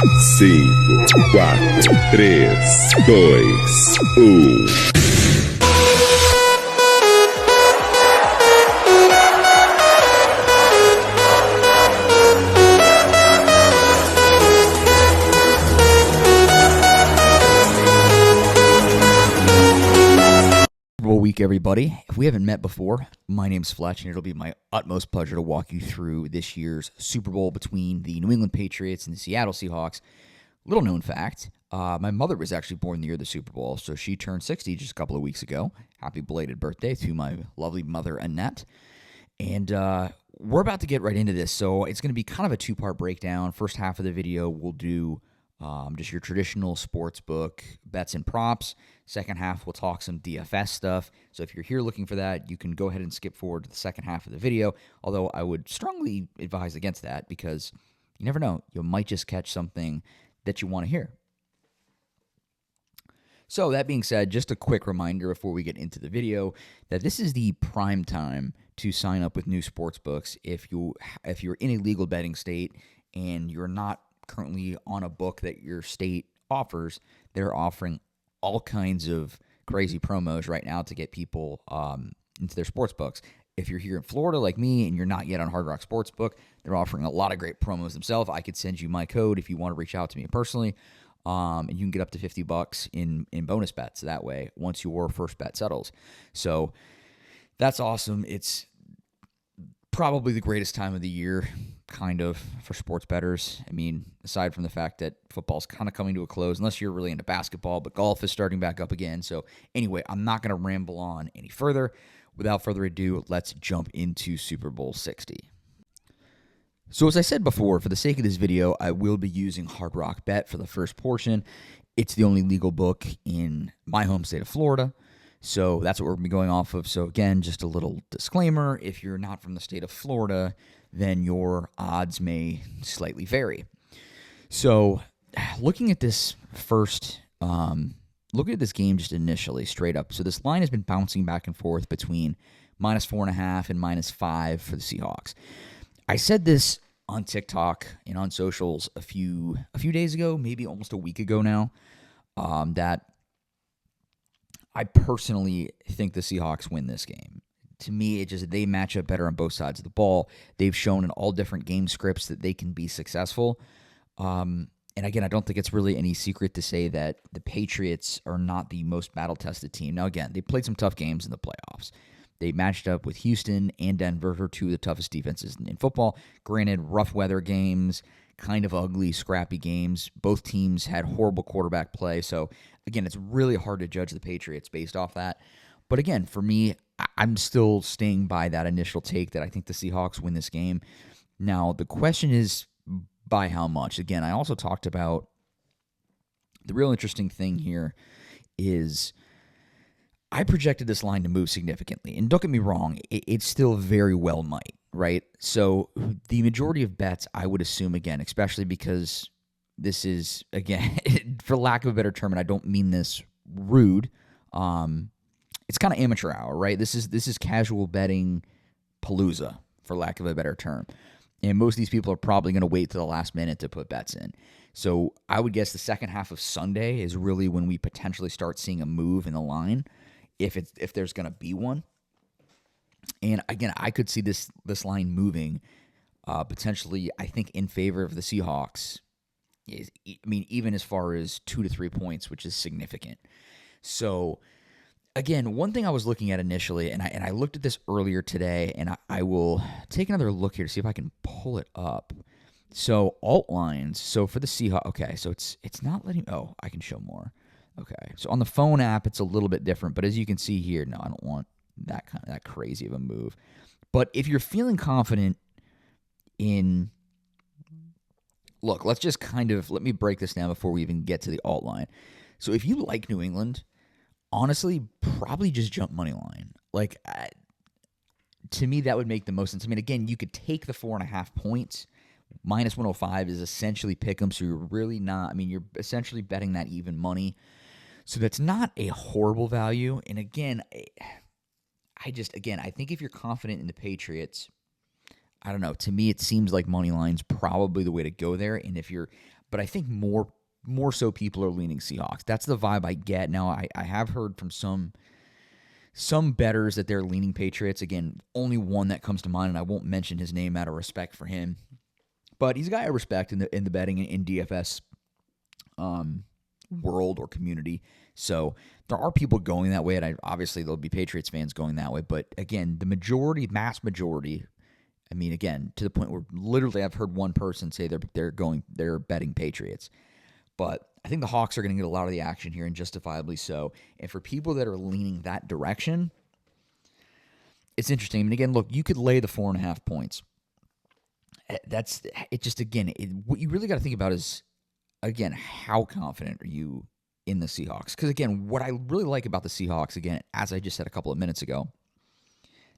5, 4, 3, 2, 1. Week, everybody. If we haven't met before, my name's Fletch, and it'll be my utmost pleasure to walk you through this year's Super Bowl between the New England Patriots and the Seattle Seahawks. Little known fact, my mother was actually born the year of the Super Bowl, so she turned 60 just a couple of weeks ago. Happy belated birthday to my lovely mother, Annette. And we're about to get right into this, so it's going to be kind of a two-part breakdown. First half of the video, we'll do just your traditional sports book bets and props. Second half, we'll talk some DFS stuff. So if you're here looking for that, you can go ahead and skip forward to the second half of the video, although I would strongly advise against that because you never know. You might just catch something that you want to hear. So that being said, just a quick reminder before we get into the video that this is the prime time to sign up with new sports books. If you're in a legal betting state and you're not currently on a book that your state offers, they're offering all kinds of crazy promos right now to get people into their sports books. If you're here in Florida like me and you're not yet on Hard Rock Sportsbook, they're offering a lot of great promos themselves. I could send you my code if you want to reach out to me personally, and you can get up to $50 in bonus bets that way once your first bet settles. So that's awesome. It's probably the greatest time of the year, kind of, for sports bettors. I mean, aside from the fact that football's kind of coming to a close, unless you're really into basketball, but golf is starting back up again. So anyway, I'm not going to ramble on any further. Without further ado, let's jump into Super Bowl 60. So as I said before, for the sake of this video, I will be using Hard Rock Bet for the first portion. It's the only legal book in my home state of Florida. So that's what we're going to be going off of. So again, just a little disclaimer, if you're not from the state of Florida, then your odds may slightly vary. So looking at this game just initially, straight up. So this line has been bouncing back and forth between -4.5 and -5 for the Seahawks. I said this on TikTok and on socials a few days ago, maybe almost a week ago now, that I personally think the Seahawks win this game. To me, they match up better on both sides of the ball. They've shown in all different game scripts that they can be successful. And again, I don't think it's really any secret to say that the Patriots are not the most battle-tested team. Now, again, they played some tough games in the playoffs. They matched up with Houston and Denver, who are two of the toughest defenses in football. Granted, rough weather games, kind of ugly, scrappy games. Both teams had horrible quarterback play. So, again, it's really hard to judge the Patriots based off that. But again, for me, I'm still staying by that initial take that I think the Seahawks win this game. Now, the question is by how much? Again, I also talked about the real interesting thing here is I projected this line to move significantly. And don't get me wrong, it still very well might, right? So the majority of bets, I would assume, again, especially because this is, again, for lack of a better term, and I don't mean this rude, it's kind of amateur hour, right? This is casual betting palooza, for lack of a better term. And most of these people are probably going to wait to the last minute to put bets in. So I would guess the second half of Sunday is really when we potentially start seeing a move in the line, if there's going to be one. And again, I could see this line moving potentially, I think, in favor of the Seahawks. Even as far as 2 to 3 points, which is significant. So again, one thing I was looking at initially, and I looked at this earlier today, and I will take another look here to see if I can pull it up. So alt lines. So for the Seahawks, okay. So it's not letting. Oh, I can show more. Okay. So on the phone app, it's a little bit different, but as you can see here, no, I don't want that crazy of a move. But if you're feeling confident in, look, let's just let me break this down before we even get to the alt line. So if you like New England, honestly, probably just jump money line. Like, to me, that would make the most sense. I mean, again, you could take the 4.5 points. -105 is essentially pick 'em, so you're really not, you're essentially betting that even money. So that's not a horrible value. And again, I think if you're confident in the Patriots, I don't know. To me, it seems like money line's probably the way to go there. And but but I think more so people are leaning Seahawks. That's the vibe I get. Now, I have heard from some bettors that they're leaning Patriots. Again, only one that comes to mind, and I won't mention his name out of respect for him. But he's a guy I respect in the betting in DFS world or community. So there are people going that way, and obviously there'll be Patriots fans going that way. But again, the mass majority, I mean, again, to the point where literally I've heard one person say they're betting Patriots. But I think the Hawks are going to get a lot of the action here, and justifiably so. And for people that are leaning that direction, it's interesting. I mean, again, look, you could lay the 4.5 points. That's it. Just again, what you really got to think about is, again, how confident are you in the Seahawks? Because again, what I really like about the Seahawks, again, as I just said a couple of minutes ago,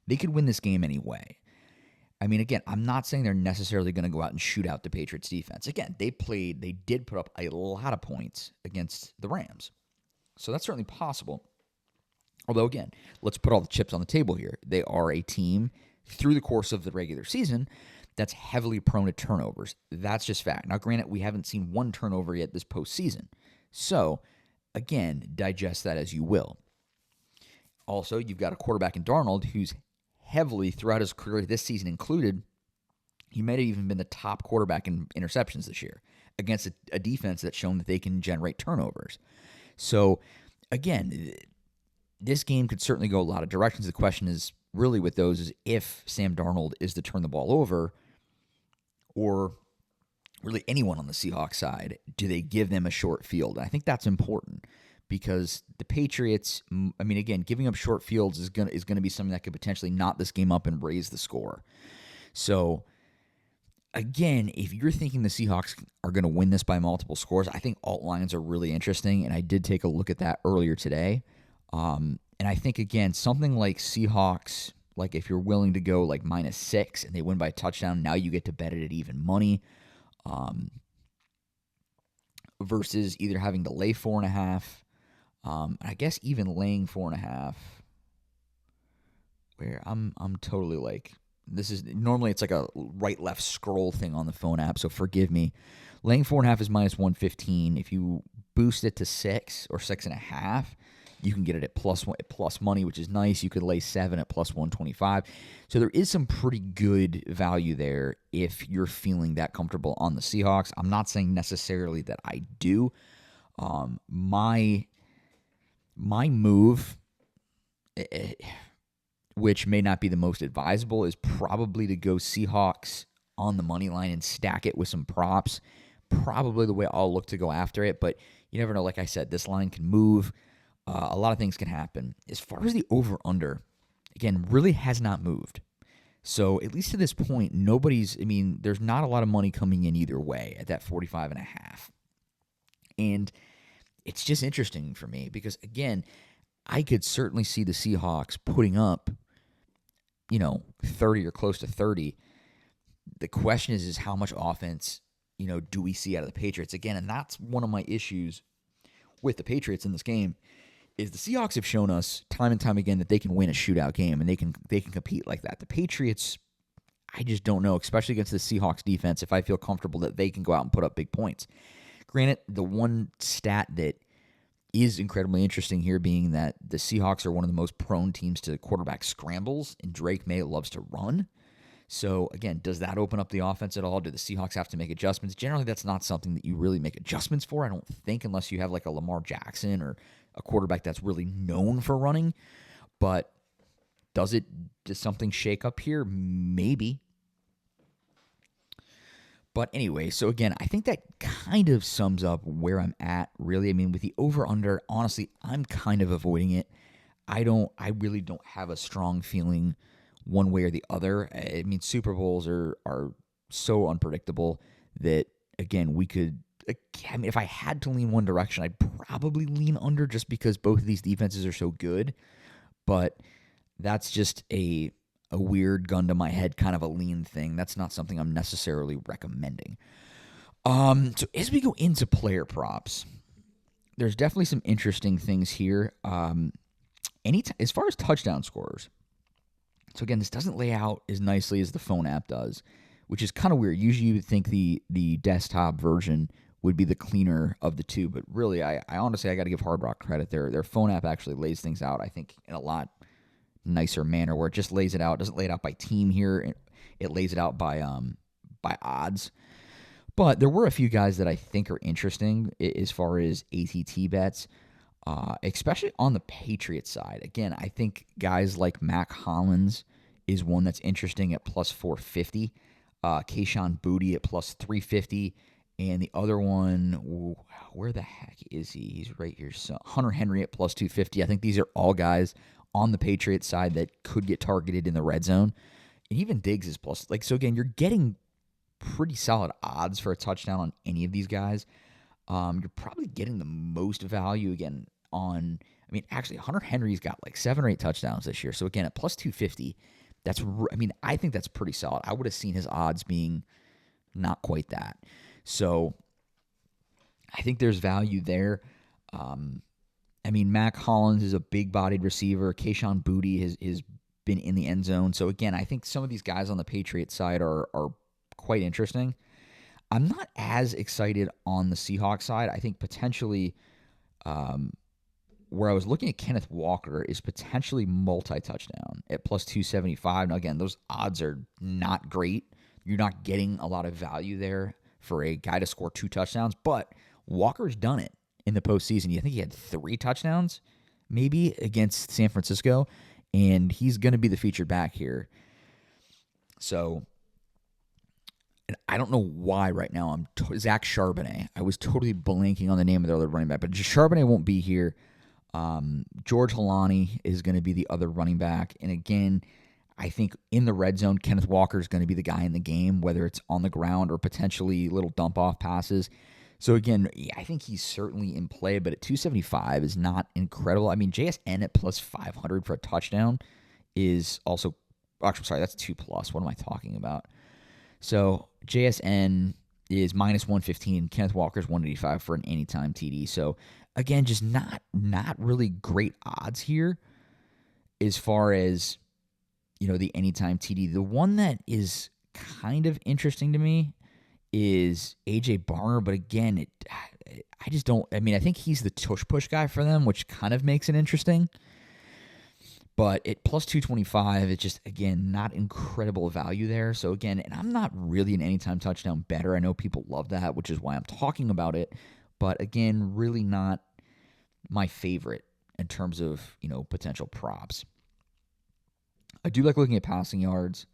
they could win this game anyway. I mean, again, I'm not saying they're necessarily going to go out and shoot out the Patriots defense. Again, they did put up a lot of points against the Rams. So that's certainly possible. Although, again, let's put all the chips on the table here. They are a team through the course of the regular season that's heavily prone to turnovers. That's just fact. Now, granted, we haven't seen one turnover yet this postseason. So, again, digest that as you will. Also, you've got a quarterback in Darnold who's heavily throughout his career, this season included, he might have even been the top quarterback in interceptions this year against a defense that's shown that they can generate turnovers. So, again, this game could certainly go a lot of directions. The question is really with those is if Sam Darnold is to turn the ball over, or really anyone on the Seahawks side, do they give them a short field? And I think that's important because the Patriots, I mean, again, giving up short fields is going to be something that could potentially knot this game up and raise the score. So, again, if you're thinking the Seahawks are going to win this by multiple scores, I think alt lines are really interesting, and I did take a look at that earlier today. And I think, again, something like Seahawks, like if you're willing to go like -6 and they win by a touchdown, now you get to bet it at even money, versus either having to lay 4.5. I guess even laying 4.5, where I'm totally like, this is normally it's like a right-left scroll thing on the phone app, so forgive me. Laying 4.5 is -115. If you boost it to 6 or 6.5, you can get it at plus money, which is nice. You could lay 7 at +125. So there is some pretty good value there if you're feeling that comfortable on the Seahawks. I'm not saying necessarily that I do. My move, which may not be the most advisable, is probably to go Seahawks on the money line and stack it with some props. Probably the way I'll look to go after it, but you never know. Like I said, this line can move. A lot of things can happen. As far as the over-under, again, really has not moved. So at least to this point, there's not a lot of money coming in either way at that 45.5. And it's just interesting for me because, again, I could certainly see the Seahawks putting up, 30 or close to 30. The question is how much offense, do we see out of the Patriots? Again, and that's one of my issues with the Patriots in this game, is the Seahawks have shown us time and time again that they can win a shootout game and they can compete like that. The Patriots, I just don't know, especially against the Seahawks defense, if I feel comfortable that they can go out and put up big points. Granted, the one stat that is incredibly interesting here being that the Seahawks are one of the most prone teams to quarterback scrambles, and Drake May loves to run. So, again, does that open up the offense at all? Do the Seahawks have to make adjustments? Generally, that's not something that you really make adjustments for, I don't think, unless you have like a Lamar Jackson or a quarterback that's really known for running. But does something shake up here? Maybe. But anyway, so again, I think that kind of sums up where I'm at, really. I mean, with the over-under, honestly, I'm kind of avoiding it. I really don't have a strong feeling one way or the other. I mean, Super Bowls are so unpredictable that, again, if I had to lean one direction, I'd probably lean under just because both of these defenses are so good. But that's just a weird gun to my head kind of a lean thing. That's not something I'm necessarily recommending. So as we go into player props, there's definitely some interesting things here. As far as touchdown scorers, so again, this doesn't lay out as nicely as the phone app does, which is kind of weird. Usually you would think the desktop version would be the cleaner of the two. But really, I honestly, I got to give Hard Rock credit. Their phone app actually lays things out, I think, in a lot nicer manner, where it just lays it out. It doesn't lay it out by team here. It lays it out by odds. But there were a few guys that I think are interesting as far as ATT bets, especially on the Patriots side. Again, I think guys like Mac Hollins is one that's interesting at plus 450. Kayshon Boutte at plus 350. And the other one, where the heck is he? He's right here. So Hunter Henry at plus 250. I think these are all guys on the Patriots side that could get targeted in the red zone. And even Diggs is plus. So again, you're getting pretty solid odds for a touchdown on any of these guys. You're probably getting the most value again on, actually Hunter Henry's got like 7 or 8 touchdowns this year. So again, at plus 250, I think that's pretty solid. I would have seen his odds being not quite that. So I think there's value there. Mac Hollins is a big-bodied receiver. Kayshon Boutte has been in the end zone. So again, I think some of these guys on the Patriots side are quite interesting. I'm not as excited on the Seahawks side. I think potentially where I was looking at Kenneth Walker is potentially multi-touchdown at plus 275. Now, again, those odds are not great. You're not getting a lot of value there for a guy to score 2 touchdowns, but Walker's done it in the postseason. You think he had 3 touchdowns maybe against San Francisco, and he's going to be the featured back here. So, and I don't know why right now Zach Charbonnet. I was totally blanking on the name of the other running back, but Charbonnet won't be here. George Holani is going to be the other running back. And again, I think in the red zone, Kenneth Walker is going to be the guy in the game, whether it's on the ground or potentially little dump-off passes. So again, I think he's certainly in play, but at 275 is not incredible. JSN at plus 500 for a touchdown is also, actually, sorry, that's 2+. What am I talking about? So JSN is minus 115. Kenneth Walker's 185 for an anytime TD. So again, just not really great odds here as far as, the anytime TD. The one that is kind of interesting to me is AJ Barner, but again, I just don't. I think he's the tush push guy for them, which kind of makes it interesting. But at plus 225, it's just, again, not incredible value there. So, again, and I'm not really an anytime touchdown bettor. I know people love that, which is why I'm talking about it. But, again, really not my favorite in terms of, potential props. I do like looking at passing yards.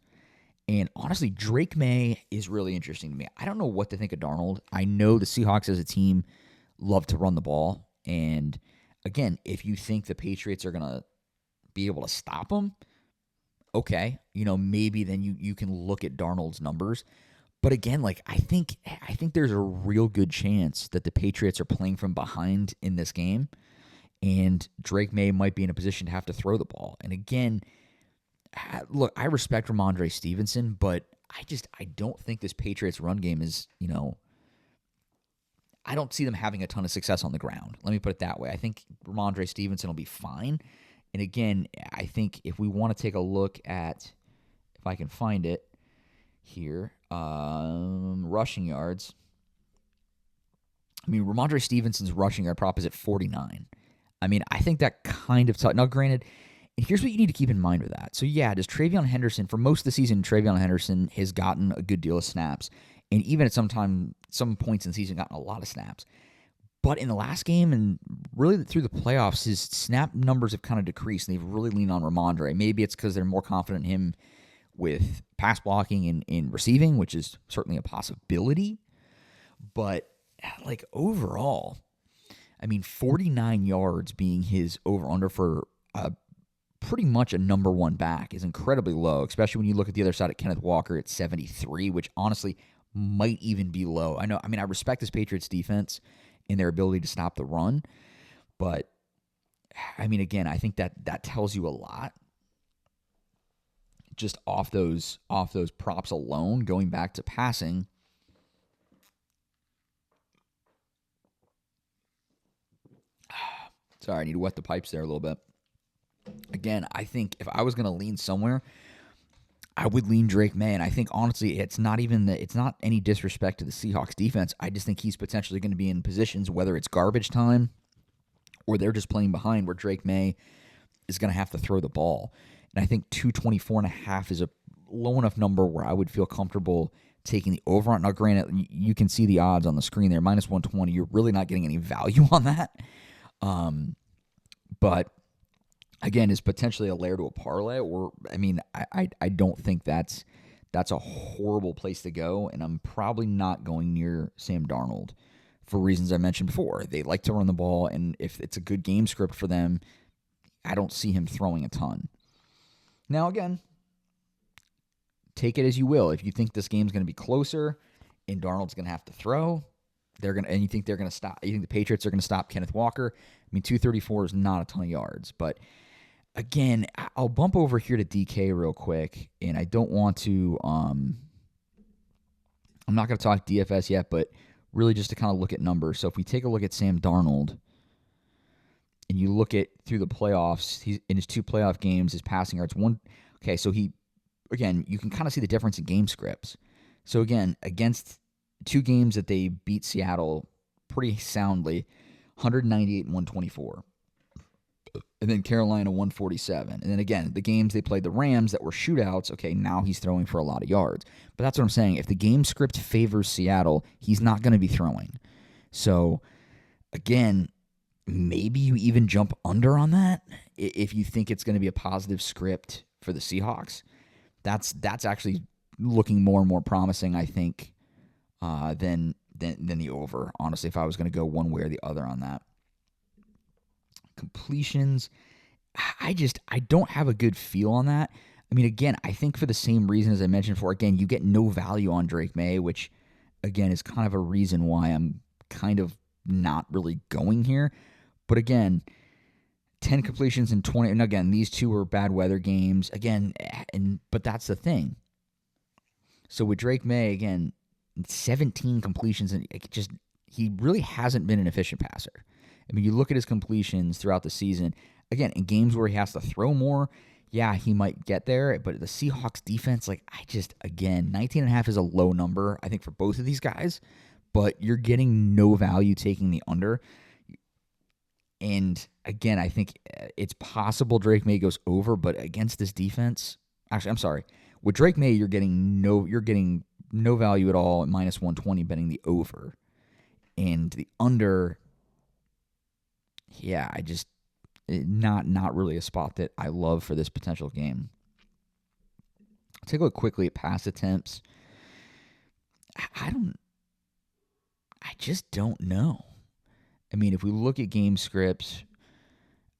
And, honestly, Drake May is really interesting to me. I don't know what to think of Darnold. I know the Seahawks as a team love to run the ball. And, again, if you think the Patriots are going to be able to stop them, okay, maybe then you can look at Darnold's numbers. But again, I think there's a real good chance that the Patriots are playing from behind in this game, and Drake May might be in a position to have to throw the ball. And again, look, I respect Ramondre Stevenson, but I don't think this Patriots run game is, I don't see them having a ton of success on the ground. Let me put it that way. I think Ramondre Stevenson will be fine. And again, I think if we want to take a look at, if I can find it here, rushing yards. Ramondre Stevenson's rushing yard prop is at 49. I think that kind of now, granted, and here's what you need to keep in mind with that. So yeah, does TreVeyon Henderson, for most of the season, TreVeyon Henderson has gotten a good deal of snaps, and even at some points in the season, gotten a lot of snaps. But in the last game and really through the playoffs, his snap numbers have kind of decreased, and they've really leaned on Ramondre. Maybe it's because they're more confident in him with pass blocking and in receiving, which is certainly a possibility. But, overall, 49 yards being his over-under for pretty much a number one back is incredibly low, especially when you look at the other side at Kenneth Walker at 73, which honestly might even be low. I respect this Patriots defense in their ability to stop the run. But, again, I think that tells you a lot just off those props alone, going back to passing. Sorry, I need to wet the pipes there a little bit. Again, I think if I was going to lean somewhere, I would lean Drake May, and I think honestly, it's not any disrespect to the Seahawks defense. I just think he's potentially going to be in positions, whether it's garbage time or they're just playing behind, where Drake May is going to have to throw the ball. And I think 224.5 is a low enough number where I would feel comfortable taking the over on. Now, granted, you can see the odds on the screen there, minus 120. You're really not getting any value on that. But again, is potentially a layer to a parlay, or I don't think that's a horrible place to go, and I'm probably not going near Sam Darnold for reasons I mentioned before. They like to run the ball, and if it's a good game script for them, I don't see him throwing a ton. Now, again, take it as you will. If you think this game's going to be closer and Darnold's going to have to throw, and you think they're going to stop. You think the Patriots are going to stop Kenneth Walker? 234 is not a ton of yards, but again, I'll bump over here to DK real quick, and I don't want to. I'm not going to talk DFS yet, but really just to kind of look at numbers. So if we take a look at Sam Darnold, and you look at through the playoffs, he's in his 2 playoff games, his passing yards one. Okay, so you can kind of see the difference in game scripts. So again, against 2 games that they beat Seattle pretty soundly, 198 and 124. And then Carolina 147. And then again, the games they played the Rams that were shootouts, okay, now he's throwing for a lot of yards. But that's what I'm saying. If the game script favors Seattle, he's not going to be throwing. So again, maybe you even jump under on that if you think it's going to be a positive script for the Seahawks. That's actually looking more and more promising, I think, than the over. Honestly, if I was going to go one way or the other on that. Completions, I don't have a good feel on that. Again, I think for the same reason as I mentioned before, again, you get no value on Drake May, which, again, is kind of a reason why I'm kind of not really going here. But again, 10 completions and 20, and again, these 2 were bad weather games. Again, but that's the thing. So with Drake May, again, 17 completions, and he really hasn't been an efficient passer. You look at his completions throughout the season. Again, in games where he has to throw more, yeah, he might get there. But the Seahawks defense, 19.5 is a low number, I think, for both of these guys. But you're getting no value taking the under. And again, I think it's possible Drake May goes over, but against this defense, actually, I'm sorry. With Drake May, you're getting no value at all at minus 120 betting the over. And the under, yeah, not really a spot that I love for this potential game. I'll take a look quickly at pass attempts. I just don't know. If we look at game scripts,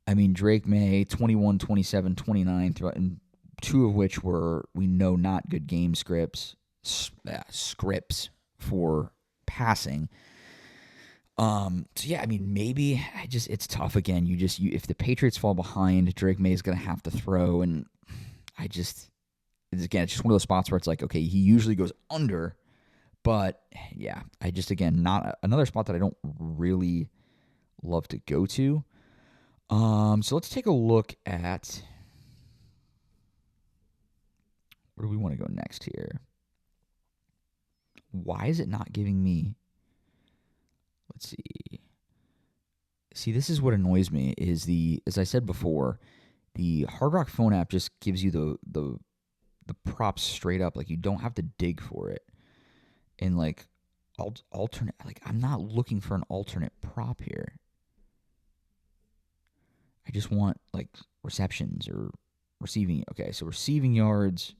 Drake May, 21, 27, 29, and 2 of which were, we know, not good game scripts for passing. So yeah, maybe it's tough again. If the Patriots fall behind, Drake May is going to have to throw, and it's just one of those spots where it's like, okay, he usually goes under, but yeah, not another spot that I don't really love to go to. So let's take a look at where do we want to go next here. Why is it not giving me? Let's see. See, this is what annoys me is as I said before, the Hard Rock phone app just gives you the props straight up. You don't have to dig for it. And alternate, I'm not looking for an alternate prop here. I just want receptions or receiving. Okay, so receiving yards.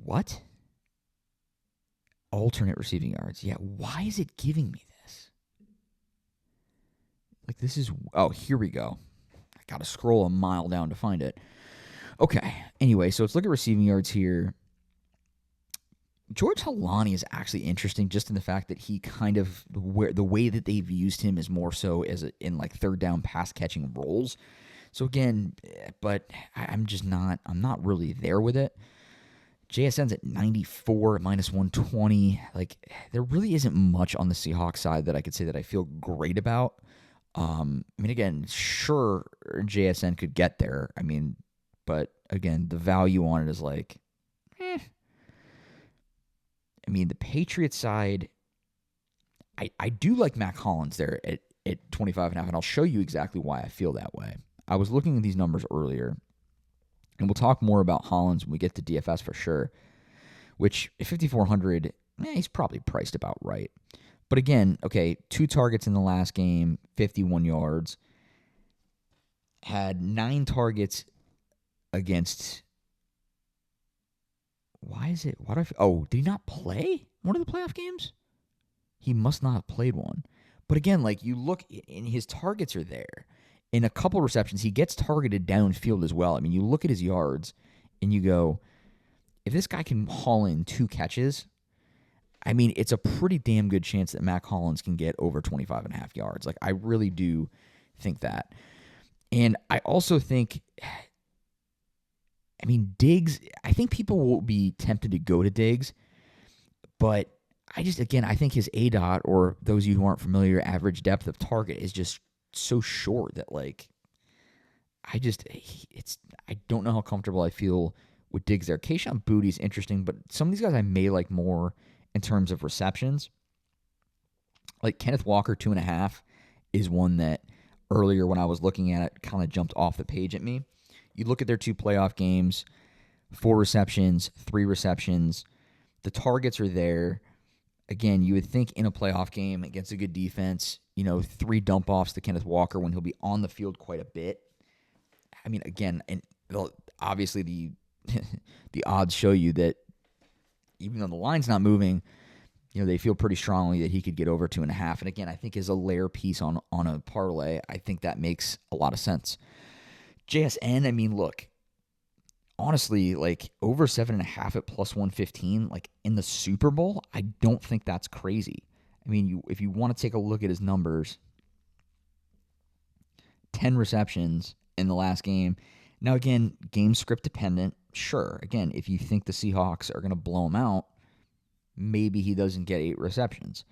What? Alternate receiving yards. Yeah, why is it giving me this? This is... Oh, here we go. I got to scroll a mile down to find it. Okay, anyway, so let's look at receiving yards here. George Halani is actually interesting just in the fact that he kind of... the way that they've used him is more so in third down pass catching roles. So again, but I'm not really there with it. JSN's at 94 minus 120. There really isn't much on the Seahawks side that I could say that I feel great about. I mean, again, sure, JSN could get there. I mean, but again, the value on it is like, I mean, the Patriots side, I do like Mac Hollins there at 25.5, and I'll show you exactly why I feel that way. I was looking at these numbers earlier, and we'll talk more about Hollins when we get to DFS for sure, which at 5,400, he's probably priced about right. But again, okay, 2 targets in the last game, 51 yards. Had 9 targets against. Why is it? Did he not play one of the playoff games? He must not have played one. But again, like you look, and his targets are there. In a couple receptions, he gets targeted downfield as well. I mean, you look at his yards, and you go, if this guy can haul in 2 catches, I mean, it's a pretty damn good chance that Mac Hollins can get over 25.5 yards. Like, I really do think that. And I also think, I mean, Diggs, I think people will be tempted to go to Diggs, but I think his ADOT, or those of you who aren't familiar, average depth of target is just so short that, like, I don't know how comfortable I feel with Diggs there. Kayshon Boutte's interesting, but some of these guys I may like more in terms of receptions. Like Kenneth Walker, 2.5 is one that earlier when I was looking at it kind of jumped off the page at me. You look at their 2 playoff games, 4 receptions, 3 receptions. The targets are there. Again, you would think in a playoff game against a good defense, 3 dump-offs to Kenneth Walker when he'll be on the field quite a bit. I mean, again, and obviously the the odds show you that even though the line's not moving, they feel pretty strongly that he could get over 2.5. And again, I think as a layer piece on a parlay, I think that makes a lot of sense. JSN, I mean, look, honestly, like over 7.5 at plus 115, like in the Super Bowl, I don't think that's crazy. I mean, if you want to take a look at his numbers, 10 receptions in the last game. Now, again, game script dependent. Sure, again, if you think the Seahawks are going to blow him out, maybe he doesn't get 8 receptions.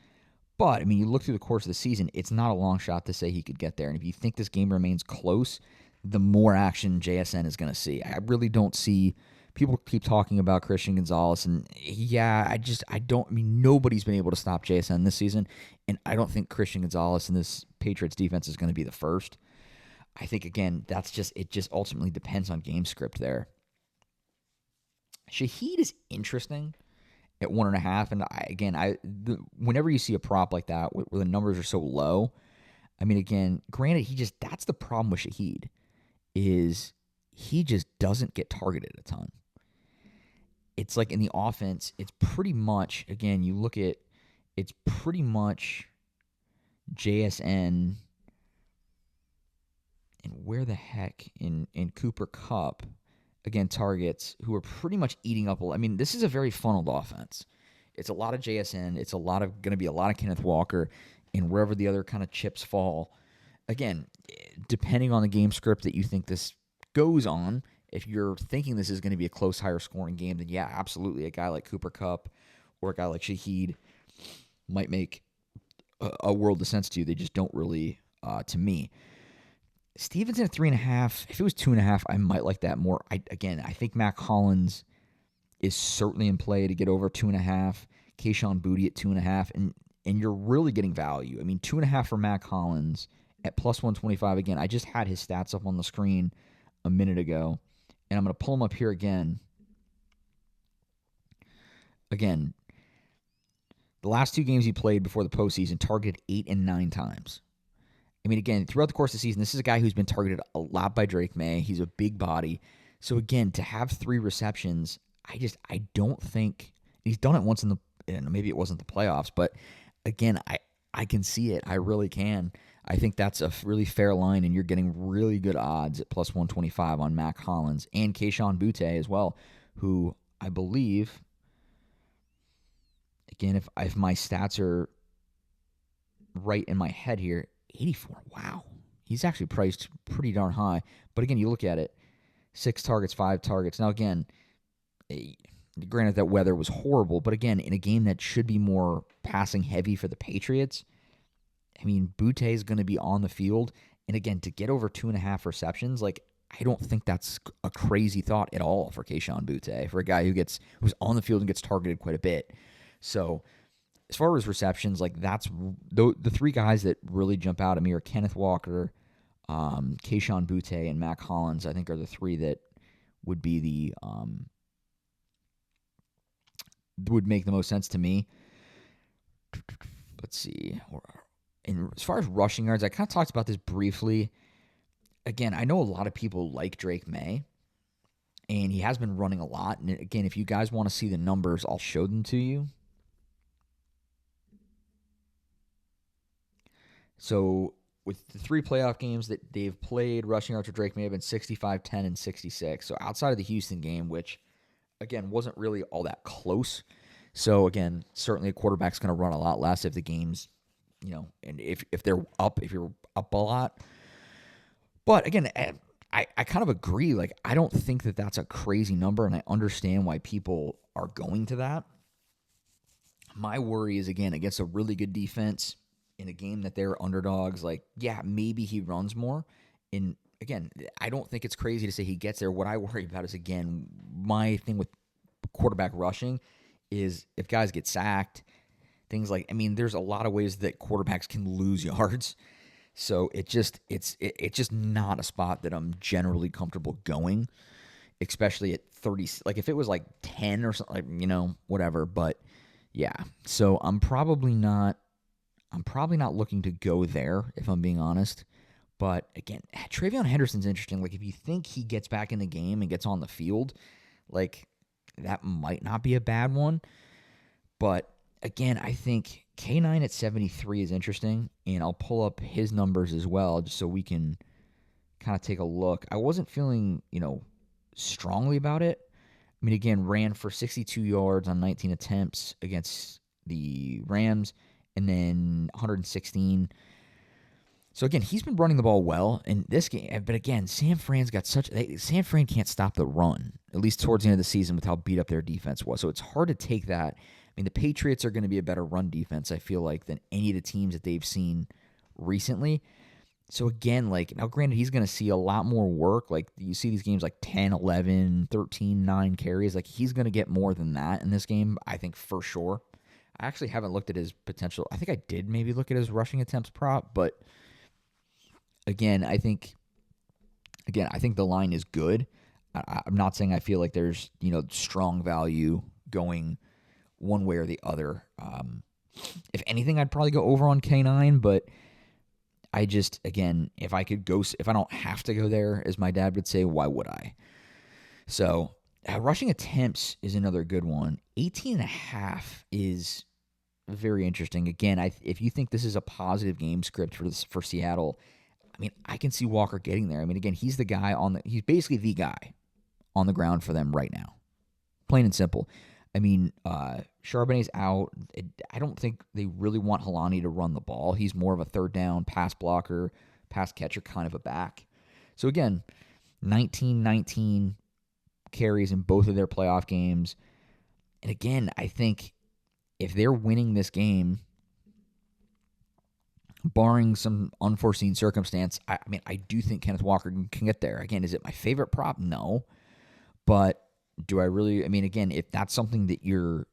But, I mean, you look through the course of the season, it's not a long shot to say he could get there. And if you think this game remains close, the more action JSN is going to see. I really don't see people keep talking about Christian Gonzalez, and nobody's been able to stop JSN this season, and I don't think Christian Gonzalez and this Patriots defense is going to be the first. I think, again, it just ultimately depends on game script there. Shaheed is interesting at 1.5, and whenever you see a prop like that where the numbers are so low, I mean, again, granted, that's the problem with Shaheed, is he just doesn't get targeted a ton. It's like in the offense, it's pretty much, again, you look at, it's pretty much JSN and where the heck in Cooper Kupp, again, targets who are pretty much eating up. I mean, this is a very funneled offense. It's a lot of JSN. It's going to be a lot of Kenneth Walker, and wherever the other kind of chips fall. Again, depending on the game script that you think this goes on, if you're thinking this is going to be a close, higher scoring game, then yeah, absolutely. A guy like Cooper Kupp or a guy like Shaheed might make a world of sense to you. They just don't really, to me. Stevenson at 3.5. If it was 2.5, I might like that more. I think Mac Hollins is certainly in play to get over 2.5. Kayshon Boutte at 2.5, and you're really getting value. I mean, 2.5 for Mac Hollins at plus 125. Again, I just had his stats up on the screen a minute ago, and I'm going to pull them up here again. Again, the last 2 games he played before the postseason targeted 8 and 9 times. I mean, again, throughout the course of the season, this is a guy who's been targeted a lot by Drake May. He's a big body. So, again, to have 3 receptions, I don't think – he's done it once in the – maybe it wasn't the playoffs, but, again, I can see it. I really can. I think that's a really fair line, and you're getting really good odds at plus 125 on Mac Hollins and Kayshon Boutte as well, who I believe – again, if my stats are right in my head here – 84. Wow. He's actually priced pretty darn high. But again, you look at it, 6 targets, 5 targets. Now, again, granted that weather was horrible, but again, in a game that should be more passing heavy for the Patriots, I mean, Butte is going to be on the field. And again, to get over 2.5 receptions, like, I don't think that's a crazy thought at all for Kayshon Butte, for a guy who's on the field and gets targeted quite a bit. So as far as receptions, like, that's the three guys that really jump out at me are Kenneth Walker, Kayshon Butte, and Mac Hollins. I think are the three that would be would make the most sense to me. Let's see. And as far as rushing yards, I kind of talked about this briefly. Again, I know a lot of people like Drake May, and he has been running a lot. And again, if you guys want to see the numbers, I'll show them to you. So with the 3 playoff games that they've played, rushing yards for Drake May have been 65, 10, and 66. So outside of the Houston game, which, again, wasn't really all that close. So, again, certainly a quarterback's going to run a lot less if the game's, and if you're up a lot. But, again, I kind of agree. Like, I don't think that that's a crazy number, and I understand why people are going to that. My worry is, again, against a really good defense in a game that they're underdogs. Like, yeah, maybe he runs more. And, again, I don't think it's crazy to say he gets there. What I worry about is, again, my thing with quarterback rushing is if guys get sacked, things like, I mean, there's a lot of ways that quarterbacks can lose yards. So it's just not a spot that I'm generally comfortable going, especially at 30. Like, if it was like 10 or something, like, whatever. But yeah, so I'm probably not looking to go there, if I'm being honest. But again, Travion Henderson's interesting. Like, if you think he gets back in the game and gets on the field, like, that might not be a bad one. But again, I think K9 at 73 is interesting, and I'll pull up his numbers as well just so we can kind of take a look. I wasn't feeling, strongly about it. I mean, again, ran for 62 yards on 19 attempts against the Rams, and then 116. So, again, he's been running the ball well in this game. But, again, San Fran can't stop the run, at least towards the end of the season with how beat up their defense was. So, it's hard to take that. I mean, the Patriots are going to be a better run defense, I feel like, than any of the teams that they've seen recently. So, again, like, now granted, he's going to see a lot more work. Like, you see these games like 10, 11, 13, 9 carries. Like, he's going to get more than that in this game, I think, for sure. I actually haven't looked at his potential. I think I did maybe look at his rushing attempts prop, but Again, I think the line is good. I'm not saying I feel like there's, strong value going one way or the other. If anything, I'd probably go over on K9, but I just, again, if I don't have to go there, as my dad would say, why would I? So, rushing attempts is another good one. 18.5 is very interesting. Again, if you think this is a positive game script for Seattle, I mean, I can see Walker getting there. I mean, again, he's he's basically the guy on the ground for them right now. Plain and simple. I mean, Charbonnet's out. I don't think they really want Helani to run the ball. He's more of a third down pass blocker, pass catcher kind of a back. So again, 19 carries in both of their playoff games. And again, I think if they're winning this game, barring some unforeseen circumstance, I mean, I do think Kenneth Walker can get there. Again, is it my favorite prop? No. But do I really? I mean, again, if that's something that you're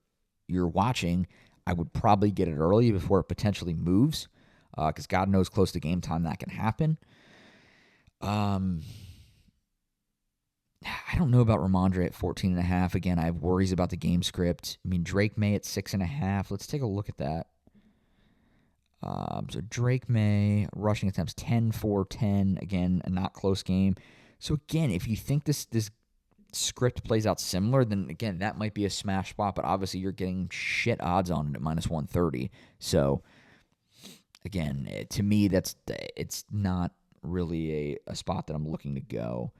watching, I would probably get it early before it potentially moves, because God knows close to game time that can happen. I don't know about Ramondre at 14.5. Again, I have worries about the game script. I mean, Drake May at 6.5. Let's take a look at that. So Drake May, rushing attempts 10 for 10. Again, a not close game. So again, if you think this script plays out similar, then again, that might be a smash spot, but obviously you're getting shit odds on it at minus 130. So again, to me, it's not really a spot that I'm looking to go.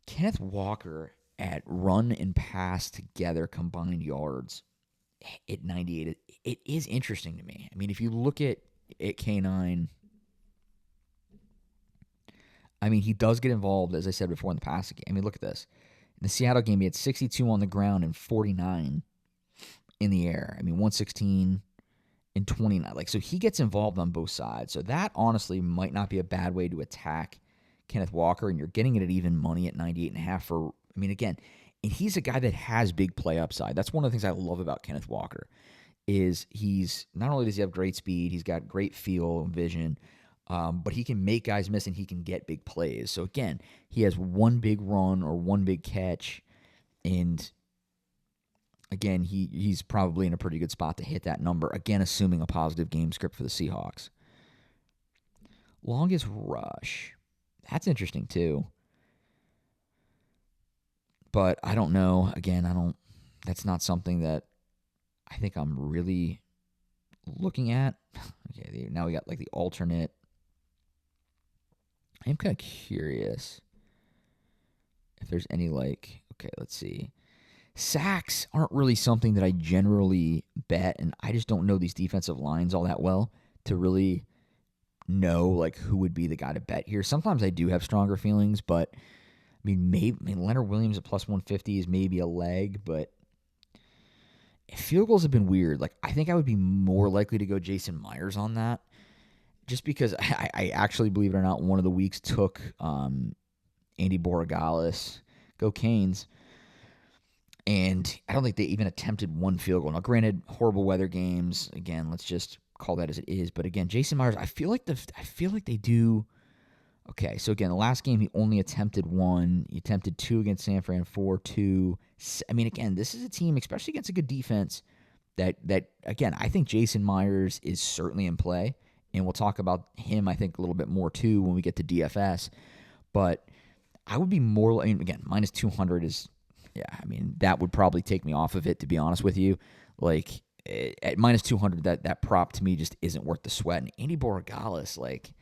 Kenneth Walker at run and pass together combined yards at 98, it is interesting to me. I mean, if you look at K9, I mean, he does get involved, as I said before, in the passing game. I mean, look at this. In the Seattle game, he had 62 on the ground and 49 in the air. I mean, 116 in 29. Like, so he gets involved on both sides. So that honestly might not be a bad way to attack Kenneth Walker, and you're getting it at even money at 98.5 for, I mean, again, and he's a guy that has big play upside. That's one of the things I love about Kenneth Walker is he's, not only does he have great speed, he's got great feel and vision, but he can make guys miss and he can get big plays. So again, he has one big run or one big catch, and again, he's probably in a pretty good spot to hit that number, again, assuming a positive game script for the Seahawks. Longest rush. That's interesting, too. But I don't know. Again, that's not something that I think I'm really looking at. Okay, now we got like the alternate. I'm kind of curious if there's any like, okay, let's see. Sacks aren't really something that I generally bet, and I just don't know these defensive lines all that well to really know like who would be the guy to bet here. Sometimes I do have stronger feelings, but I mean, Leonard Williams at plus 150 is maybe a leg, but field goals have been weird. Like, I think I would be more likely to go Jason Myers on that, just because I actually, believe it or not, one of the weeks took Andy Borregales. Go Canes. And I don't think they even attempted one field goal. Now, granted, horrible weather games. Again, let's just call that as it is. But again, Jason Myers, I feel like they do. Okay, so again, the last game he only attempted one. He attempted two against San Fran, 4-2. I mean, again, this is a team, especially against a good defense, that again, I think Jason Myers is certainly in play. And we'll talk about him, I think, a little bit more, too, when we get to DFS. But I would be more, I mean, again, minus 200 is, yeah, I mean, that would probably take me off of it, to be honest with you. Like, at minus 200, that prop to me just isn't worth the sweat. And Andy Borregales, like,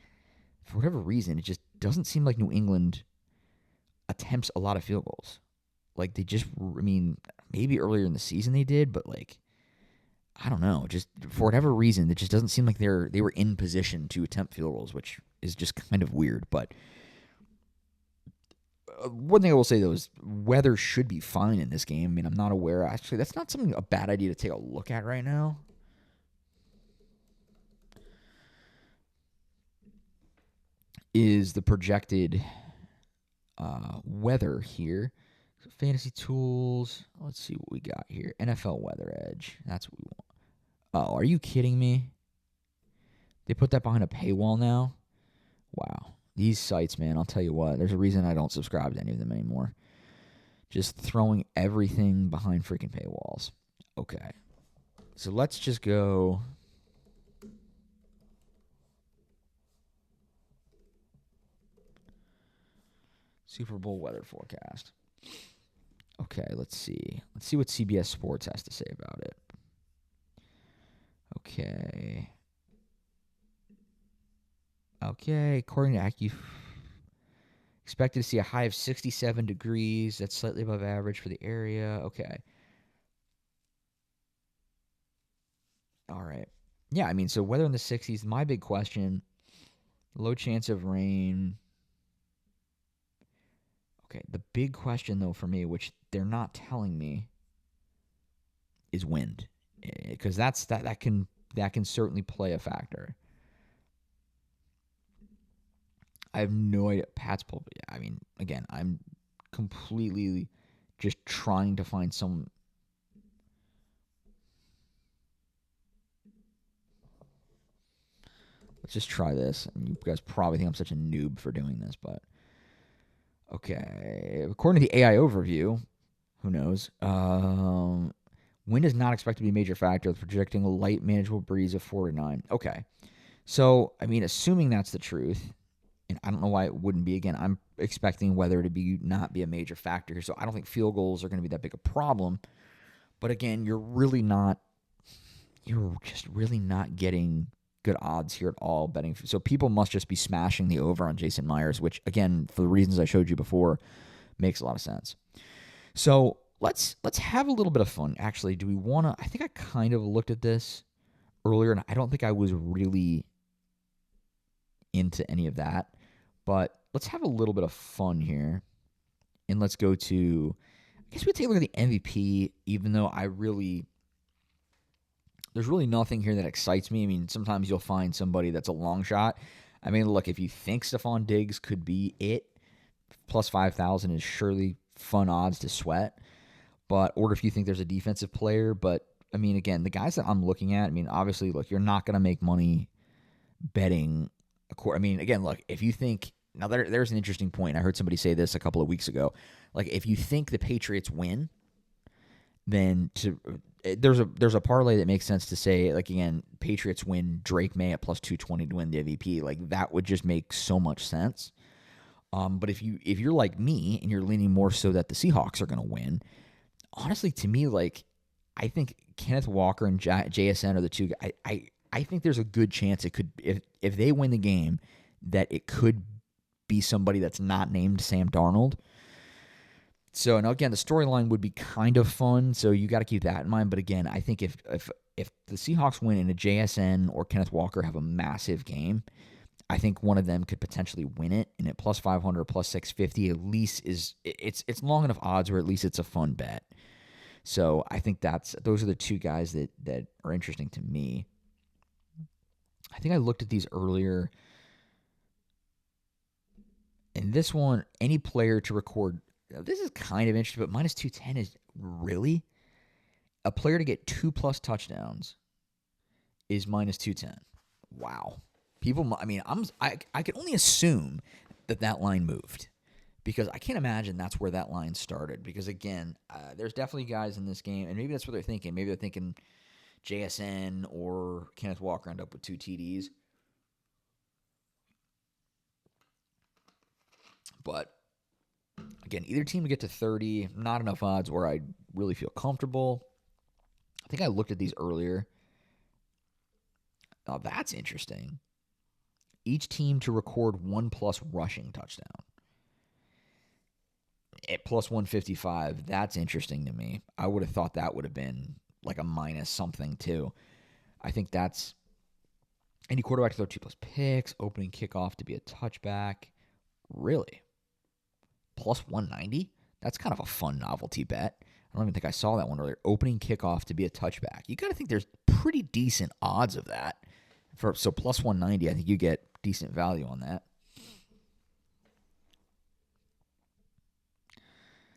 for whatever reason, it just doesn't seem like New England attempts a lot of field goals. Like, they just, I mean, maybe earlier in the season they did, but, like, I don't know. Just for whatever reason, it just doesn't seem like they were in position to attempt field goals, which is just kind of weird. But one thing I will say, though, is weather should be fine in this game. I mean, I'm not aware. Actually, that's not a bad idea to take a look at right now. Is the projected weather here. So fantasy tools. Let's see what we got here. NFL Weather Edge. That's what we want. Oh, are you kidding me? They put that behind a paywall now? Wow. These sites, man, I'll tell you what. There's a reason I don't subscribe to any of them anymore. Just throwing everything behind freaking paywalls. Okay. So let's just go. Super Bowl weather forecast. Okay, let's see. Let's see what CBS Sports has to say about it. Okay. According to AccuForecast, expected to see a high of 67 degrees. That's slightly above average for the area. Okay. All right. Yeah, I mean, so weather in the 60s. My big question, low chance of rain. Okay, the big question, though, for me, which they're not telling me, is wind. Because that can certainly play a factor. I have no idea. Pat's pulled. Yeah, I mean, again, I'm completely just trying to find some. Let's just try this. And you guys probably think I'm such a noob for doing this, but okay. According to the AI overview, who knows? Wind is not expected to be a major factor, projecting a light, manageable breeze of 4 to 9. Okay. So, I mean, assuming that's the truth, and I don't know why it wouldn't be. Again, I'm expecting weather to not be a major factor here, so I don't think field goals are going to be that big a problem. But again, you're just really not getting good odds here at all betting. So people must just be smashing the over on Jason Myers, which, again, for the reasons I showed you before, makes a lot of sense. So let's have a little bit of fun. Actually, do we want to? I think I kind of looked at this earlier, and I don't think I was really into any of that. But let's have a little bit of fun here, and let's go to. I guess we take a look at the MVP, even though I really There's really nothing here that excites me. I mean, sometimes you'll find somebody that's a long shot. I mean, look, if you think Stephon Diggs could be it, plus 5,000 is surely fun odds to sweat. But, or if you think there's a defensive player. But, I mean, again, the guys that I'm looking at, I mean, obviously, look, you're not going to make money betting. I mean, again, look, if you think, now there's an interesting point. I heard somebody say this a couple of weeks ago. Like, if you think the Patriots win, then there's a parlay that makes sense to say, like, again, Patriots win, Drake May at plus 220 to win the MVP. Like, that would just make so much sense. But if you're like me and you're leaning more so that the Seahawks are going to win, honestly, to me, like, I think Kenneth Walker and JSN are the two. I think there's a good chance it could, if they win the game, that it could be somebody that's not named Sam Darnold. So, and again, the storyline would be kind of fun, so you got to keep that in mind. But again, I think if the Seahawks win and a JSN or Kenneth Walker have a massive game, I think one of them could potentially win it, and at plus 500, plus 650, at least it's long enough odds where at least it's a fun bet. So I think those are the two guys that are interesting to me. I think I looked at these earlier, and this one, any player to record. This is kind of interesting, but minus 210 is really a player to get 2+ touchdowns is minus 210. Wow. People, I mean, I can only assume that line moved because I can't imagine that's where that line started. Because again, there's definitely guys in this game, and maybe that's what they're thinking. Maybe they're thinking JSN or Kenneth Walker end up with 2 TDs. But again, either team to get to 30, not enough odds where I really feel comfortable. I think I looked at these earlier. Oh, that's interesting. Each team to record 1+ rushing touchdown. At plus 155, that's interesting to me. I would have thought that would have been like a minus something too. I think that's any quarterback to throw 2+ picks, opening kickoff to be a touchback. Really? Plus 190? That's kind of a fun novelty bet. I don't even think I saw that one earlier. Opening kickoff to be a touchback. You got to think there's pretty decent odds of that. So plus 190, I think you get decent value on that.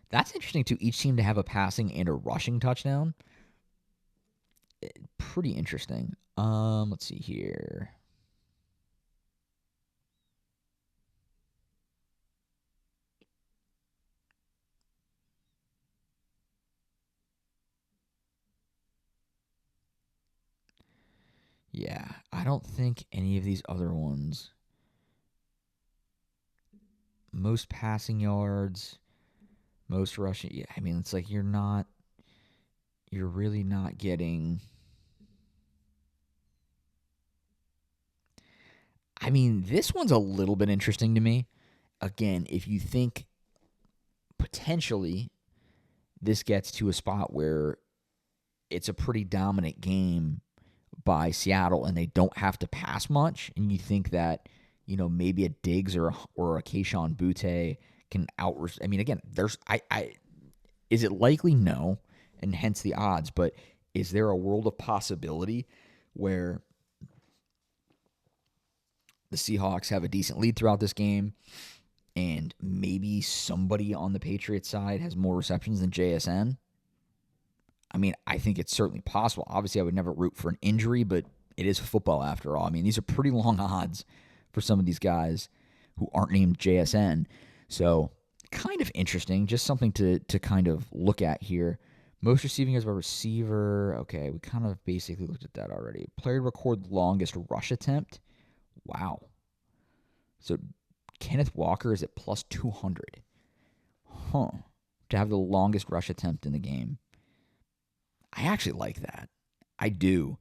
That's interesting too. Each team to have a passing and a rushing touchdown. Pretty interesting. Let's see here. Yeah, I don't think any of these other ones. Most passing yards, most rushing. Yeah, I mean, it's like you're really not getting. I mean, this one's a little bit interesting to me. Again, if you think potentially this gets to a spot where it's a pretty dominant game by Seattle and they don't have to pass much, and you think that, maybe a Diggs or a Kayshon Boutte can I mean, again, is it likely? No, and hence the odds, but is there a world of possibility where the Seahawks have a decent lead throughout this game and maybe somebody on the Patriots side has more receptions than JSN? I mean, I think it's certainly possible. Obviously, I would never root for an injury, but it is football after all. I mean, these are pretty long odds for some of these guys who aren't named JSN. So, kind of interesting. Just something to kind of look at here. Most receiving yards by receiver. Okay, we kind of basically looked at that already. Player to record longest rush attempt. Wow. So, Kenneth Walker is at plus 200. Huh. To have the longest rush attempt in the game. I actually like that. I do.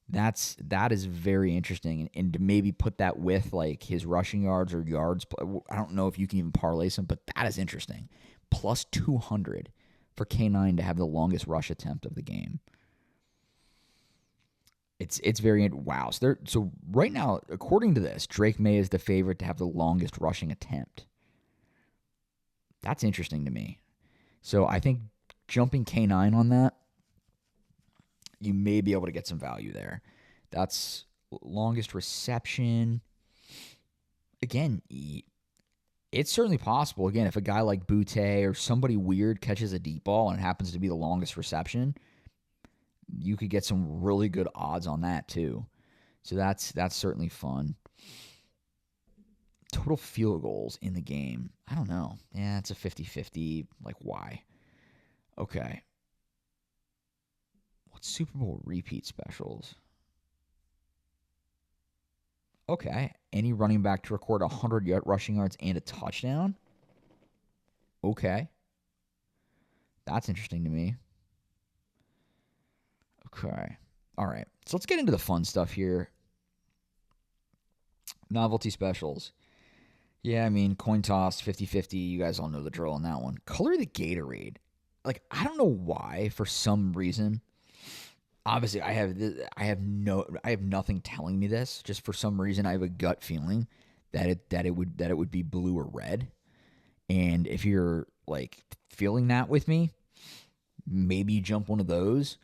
That is very interesting, and to maybe put that with like his rushing yards or yards. I don't know if you can even parlay some, but that is interesting. Plus 200 for K9 to have the longest rush attempt of the game. It's very wow. So right now, according to this, Drake May is the favorite to have the longest rushing attempt. That's interesting to me. So I think jumping K9 on that. you may be able to get some value there. That's longest reception. Again, it's certainly possible. Again, if a guy like Boutte or somebody weird catches a deep ball and it happens to be the longest reception, you could get some really good odds on that too. So that's certainly fun. Total field goals in the game. I don't know. Yeah, it's a 50-50. Like, why? Okay. What's Super Bowl repeat specials? Okay. Any running back to record 100 rushing yards and a touchdown? Okay. That's interesting to me. Okay. All right. So let's get into the fun stuff here. Novelty specials. Yeah, I mean, coin toss, 50-50. You guys all know the drill on that one. Color the Gatorade. Like, I don't know why, for some reason. Obviously, I have nothing telling me this. Just for some reason, I have a gut feeling that it would be blue or red. And if you're like feeling that with me, maybe you jump one of those.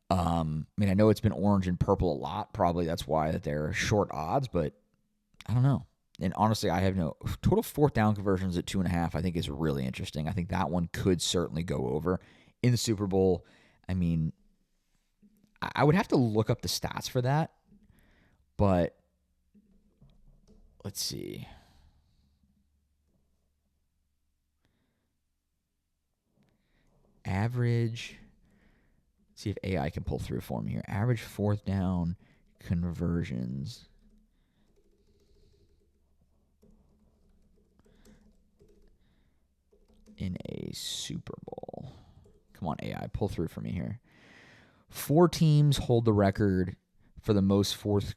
I mean, I know it's been orange and purple a lot. Probably that's why that they're short odds, but I don't know. And honestly, I have no total fourth down conversions at 2.5. I think is really interesting. I think that one could certainly go over in the Super Bowl. I mean, I would have to look up the stats for that, but let's see. Average. See if AI can pull through for me here. Average fourth down conversions. In a Super Bowl. Come on, AI, pull through for me here. 4 teams hold the record for the most fourth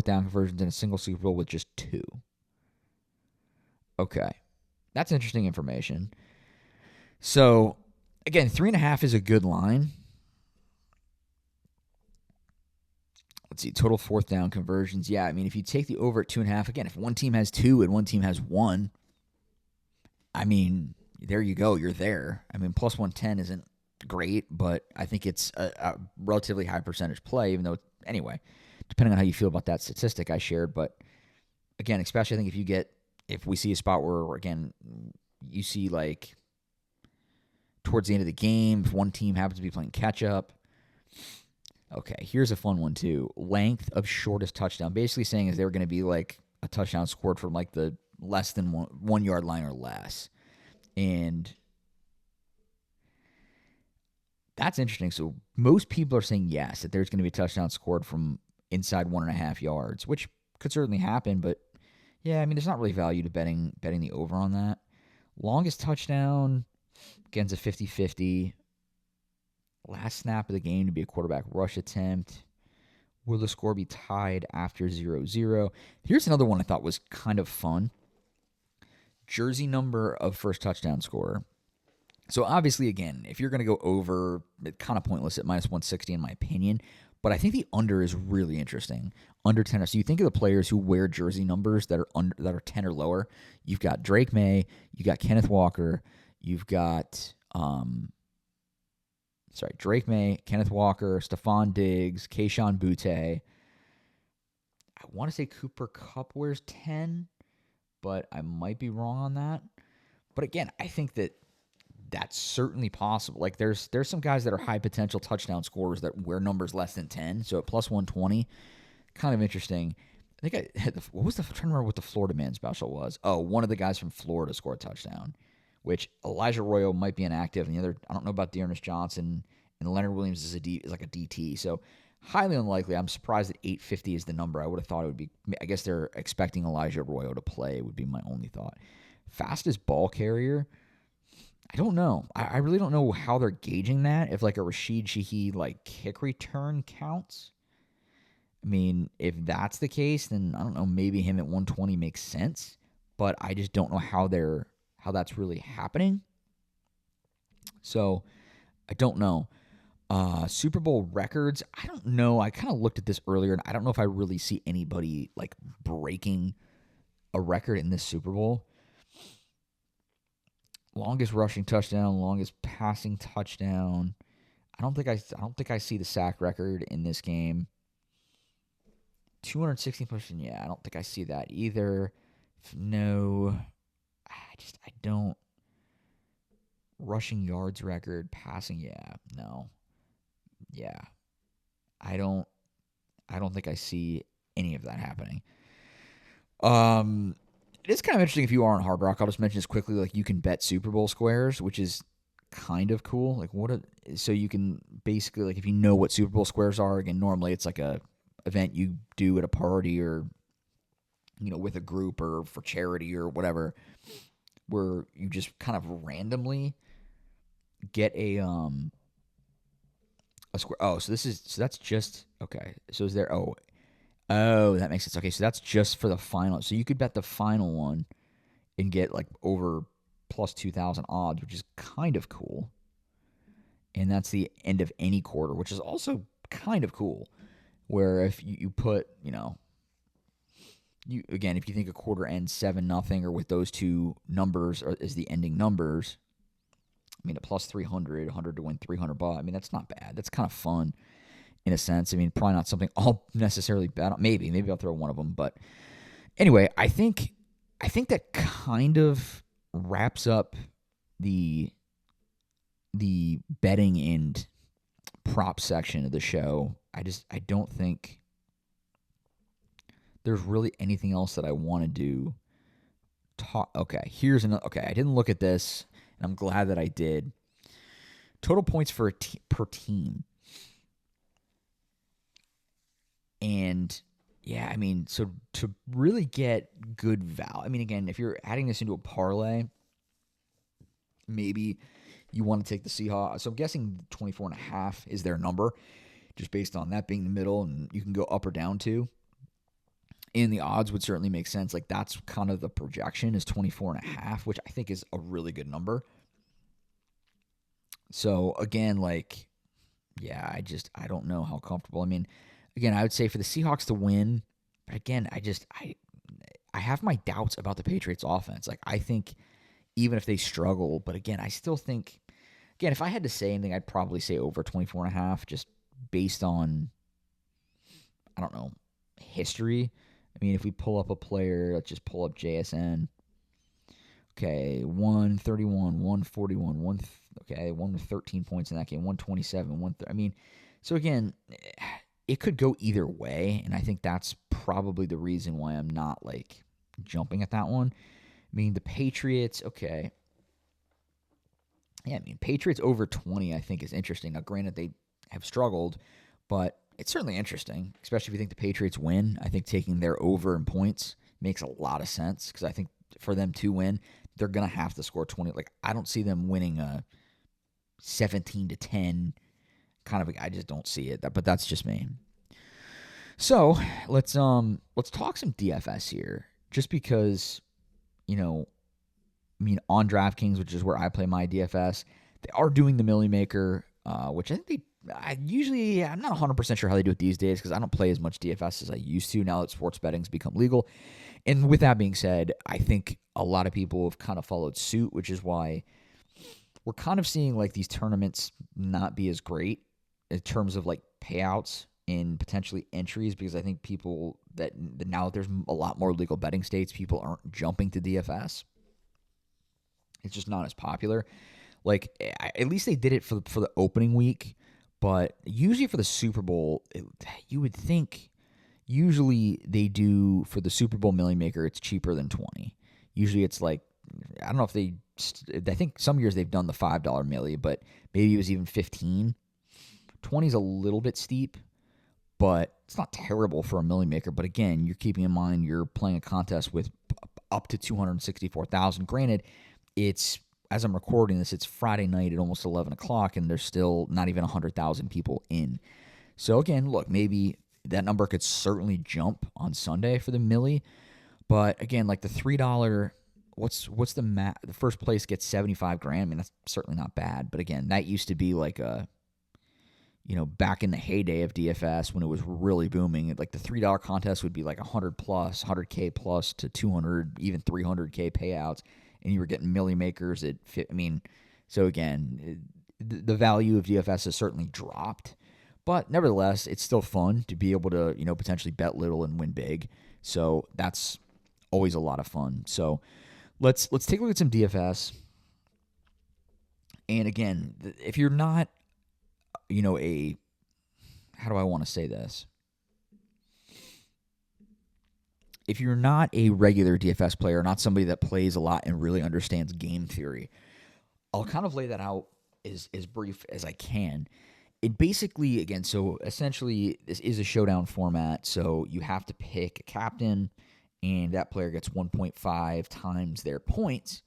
down conversions in a single Super Bowl with just 2. Okay. That's interesting information. So, again, 3.5 is a good line. Let's see, total fourth down conversions. Yeah, I mean, if you take the over at 2.5, again, if one team has 2 and one team has 1, I mean, there you go. You're there. I mean, plus 110 isn't great, but I think it's a relatively high percentage play, even though, anyway, depending on how you feel about that statistic I shared. But again, especially I think if we see a spot where, again, you see like towards the end of the game, if one team happens to be playing catch up. Okay, here's a fun one too. Length of shortest touchdown. Basically saying is they were going to be like a touchdown scored from like the less than 1 yard line or less. And that's interesting. So most people are saying yes, that there's going to be a touchdown scored from inside 1.5 yards, which could certainly happen. But yeah, I mean, there's not really value to betting the over on that. Longest touchdown, again, it's a 50-50. Last snap of the game to be a quarterback rush attempt. Will the score be tied after 0-0? Here's another one I thought was kind of fun. Jersey number of first touchdown scorer. So obviously, again, if you're going to go over, it's kind of pointless at minus 160 in my opinion. But I think the under is really interesting. Under 10. So you think of the players who wear jersey numbers that are 10 or lower. You've got Drake May. You got Kenneth Walker. You've got Drake May, Kenneth Walker, Stephon Diggs, Kayshon Boutte. I want to say Cooper Kupp wears 10, but I might be wrong on that. But again, I think that's certainly possible. Like there's some guys that are high potential touchdown scorers that wear numbers less than 10. So at plus 120, kind of interesting. I think I'm trying to remember what the Florida man special was. Oh, one of the guys from Florida scored a touchdown, which Elijah Arroyo might be inactive, and the other, I don't know about Dearness Johnson, and Leonard Williams is like a DT. So highly unlikely. I'm surprised that 850 is the number. I would have thought it would be. I guess they're expecting Elijah Arroyo to play. Would be my only thought. Fastest ball carrier. I don't know. I really don't know how they're gauging that. If like a Rashid Shaheed like kick return counts. I mean, if that's the case, then I don't know. Maybe him at 120 makes sense, but I just don't know how that's really happening. So I don't know. Super Bowl records. I don't know. I kind of looked at this earlier, and I don't know if I really see anybody like breaking a record in this Super Bowl. Longest rushing touchdown, longest passing touchdown. don't think I see the sack record in this game. 216 pushing, yeah, I don't think I see that either. No, I don't. Rushing yards record, passing, yeah, no, yeah, I don't think I see any of that happening. It is kind of interesting if you are on Hard Rock. I'll just mention this quickly. Like, you can bet Super Bowl squares, which is kind of cool. Like, so you can basically, like, if you know what Super Bowl squares are, again, normally it's like a event you do at a party or, with a group or for charity or whatever, where you just kind of randomly get a square. Oh, so that's just okay. So is there? Oh, that makes sense. Okay, so that's just for the final. So you could bet the final one and get like over plus 2,000 odds, which is kind of cool. And that's the end of any quarter, which is also kind of cool. Where if you put, if you think a quarter ends 7-0, or with those two numbers as the ending numbers, I mean, a plus 300, 100 to win $300. I mean, that's not bad. That's kind of fun in a sense. I mean, probably not something I'll necessarily bet on. Maybe I'll throw one of them. But anyway, I think that kind of wraps up the betting and prop section of the show. I don't think there's really anything else that I want to do. Okay, here's another. Okay, I didn't look at this, and I'm glad that I did. Total points per team. And yeah, I mean, so to really get good value, I mean, again, if you're adding this into a parlay, maybe you want to take the Seahawks. So I'm guessing 24.5 is their number, just based on that being the middle, and you can go up or down to. And the odds would certainly make sense. Like, that's kind of the projection is 24.5, which I think is a really good number. So again, like, yeah, I don't know how comfortable. I mean, again, I would say for the Seahawks to win, but again, I have my doubts about the Patriots offense. Like, I think even if they struggle, but again, I still think, again, if I had to say anything, I'd probably say over 24.5, just based on, I don't know, history. I mean, if we pull up a player, let's just pull up JSN. Okay, 131, 141, one with 13 points in that game, 127, I mean, so again, it could go either way, and I think that's probably the reason why I'm not, like, jumping at that one. I mean, the Patriots, okay. Yeah, I mean, Patriots over 20, I think, is interesting. Now, granted, they have struggled, but it's certainly interesting, especially if you think the Patriots win. I think taking their over in points makes a lot of sense, because I think for them to win, they're going to have to score 20. Like, I don't see them winning a 17-10 kind of. I just don't see it. But that's just me. So let's talk some DFS here, just because, I mean, on DraftKings, which is where I play my DFS, they are doing the Millie Maker, which I think I'm not 100% sure how they do it these days, because I don't play as much DFS as I used to now that sports betting's become legal. And with that being said, I think a lot of people have kind of followed suit, which is why we're kind of seeing, like, these tournaments not be as great in terms of, like, payouts and potentially entries, because I think people that now that there's a lot more legal betting states, people aren't jumping to DFS. It's just not as popular. Like, at least they did it for the opening week, but usually for the Super Bowl, you would think usually they do for the Super Bowl Millie Maker, it's cheaper than 20. Usually it's like, I don't know if I think some years they've done the $5 Millie, but maybe it was even 15. 20 is a little bit steep, but it's not terrible for a Millie Maker. But again, you're keeping in mind you're playing a contest with up to 264,000. Granted, it's, as I'm recording this, it's Friday night at almost 11 o'clock, and there's still not even 100,000 people in. So again, look, maybe that number could certainly jump on Sunday for the Millie. But again, like the $3, what's the first place gets 75 grand. I mean, that's certainly not bad. But again, that used to be like a, back in the heyday of DFS when it was really booming. Like the $3 contest would be like 100 plus, 100K plus to 200, even 300K payouts. And you were getting Millie Makers at, so again, the value of DFS has certainly dropped, but nevertheless, it's still fun to be able to, potentially bet little and win big. So that's always a lot of fun. So let's take a look at some DFS. And again, if you're not, how do I want to say this? If you're not a regular DFS player, not somebody that plays a lot and really understands game theory, I'll kind of lay that out as brief as I can. It basically, again, so essentially this is a showdown format, so you have to pick a captain, and that player gets 1.5 times their points,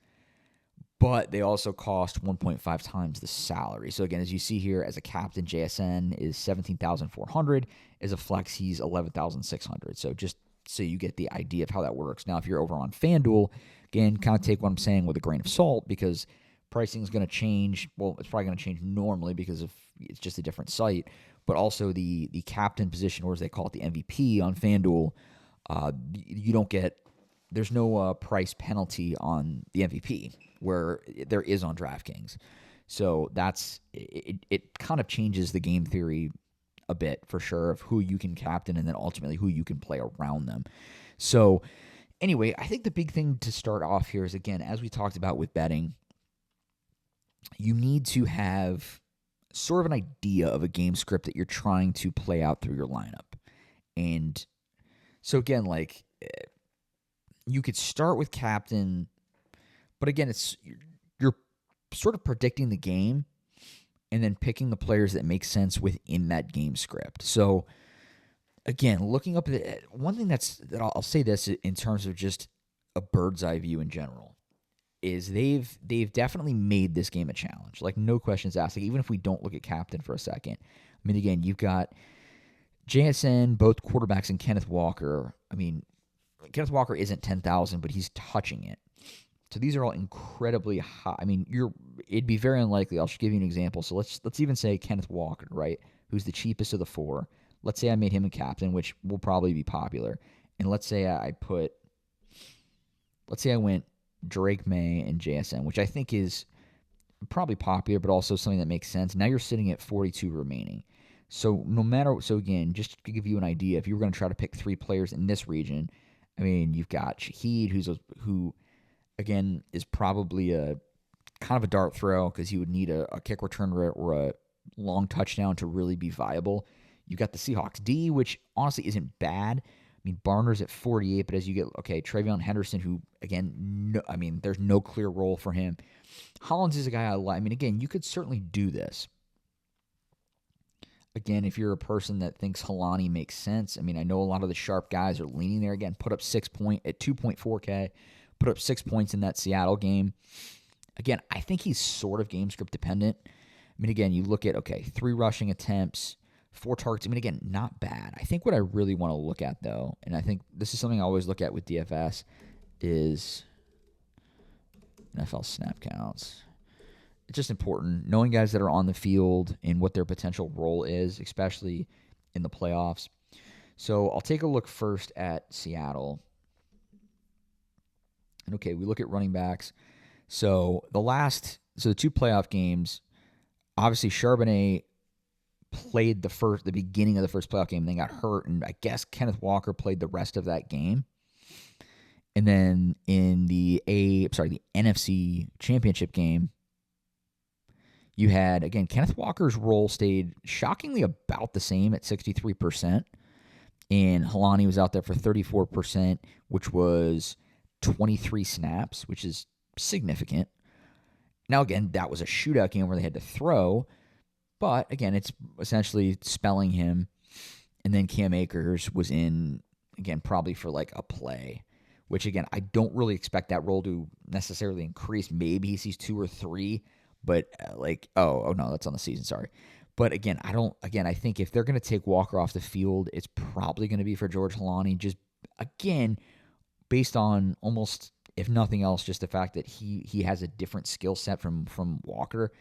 but they also cost 1.5 times the salary. So again, as you see here, as a captain, JSN is 17,400. As a flex, he's 11,600. So just so you get the idea of how that works. Now, if you're over on FanDuel, again, kind of take what I'm saying with a grain of salt, because pricing is going to change. Well, it's probably going to change normally because it's just a different site, but also the captain position, or as they call it, the MVP on FanDuel, you don't get, there's no price penalty on the MVP where there is on DraftKings. So that's, it kind of changes the game theory a bit for sure of who you can captain and then ultimately who you can play around them. So anyway, I think the big thing to start off here is, again, as we talked about with betting, you need to have sort of an idea of a game script that you're trying to play out through your lineup. And so again, like, you could start with captain, but again, you're sort of predicting the game and then picking the players that make sense within that game script. So again, looking up at one thing that I'll say this in terms of just a bird's eye view in general is they've definitely made this game a challenge. Like, no questions asked. Like, even if we don't look at captain for a second, I mean, again, you've got JSN, both quarterbacks, and Kenneth Walker. I mean, Kenneth Walker isn't 10,000, but he's touching it. So these are all incredibly high. I mean, it'd be very unlikely. I'll just give you an example. So let's even say Kenneth Walker, right, who's the cheapest of the four. Let's say I made him a captain, which will probably be popular. And let's say I went Drake May and JSN, which I think is probably popular, but also something that makes sense. Now you're sitting at 42 remaining. So again, just to give you an idea, if you were going to try to pick three players in this region, I mean, you've got Shaheed, who again is probably a kind of a dart throw because he would need a kick return or a long touchdown to really be viable. You got the Seahawks D, which honestly isn't bad. I mean, Barner's at 48, but as you get, Travion Henderson, who, again, there's no clear role for him. Hollins is a guy I like. I mean, again, you could certainly do this. Again, if you're a person that thinks Helani makes sense, I mean, I know a lot of the sharp guys are leaning there. Again, put up 6 point at 2.4K, put up 6 points in that Seattle game. Again, I think he's sort of game script dependent. I mean, again, you look at, 3 rushing attempts, 4 targets. I mean, again, not bad. I think what I really want to look at, though, and I think this is something I always look at with DFS, is NFL snap counts. It's just important knowing guys that are on the field and what their potential role is, especially in the playoffs. So I'll take a look first at Seattle. And we look at running backs. So the 2 playoff games, obviously Charbonnet played the beginning of the first playoff game, and then got hurt, and I guess Kenneth Walker played the rest of that game. And then in the NFC Championship game, you had, again, Kenneth Walker's role stayed shockingly about the same at 63%. And Helani was out there for 34%, which was 23 snaps, which is significant. Now, again, that was a shootout game where they had to throw. But, again, it's essentially spelling him. And then Cam Akers was in, again, probably for like a play. Which, again, I don't really expect that role to necessarily increase. Maybe he sees 2 or 3. But oh no, that's on the season. Sorry, but again, I think if they're going to take Walker off the field, it's probably going to be for George Helani. Just again, based on almost, if nothing else, just the fact that he has a different skill set from Walker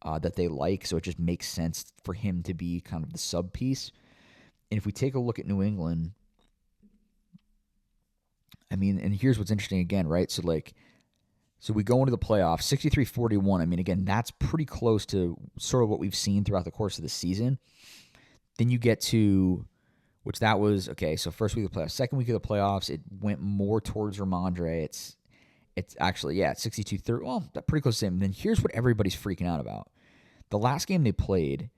that they like, so it just makes sense for him to be kind of the sub piece. And if we take a look at New England, I mean, and here's what's interesting again, right? So So we go into the playoffs, 63-41. I mean, again, that's pretty close to sort of what we've seen throughout the course of the season. Then you get to, which that was, okay, so first week of the playoffs. Second week of the playoffs, it went more towards Ramondre. It's actually, yeah, it's 62-30. Well, pretty close to him. Then here's what everybody's freaking out about. The last game they played,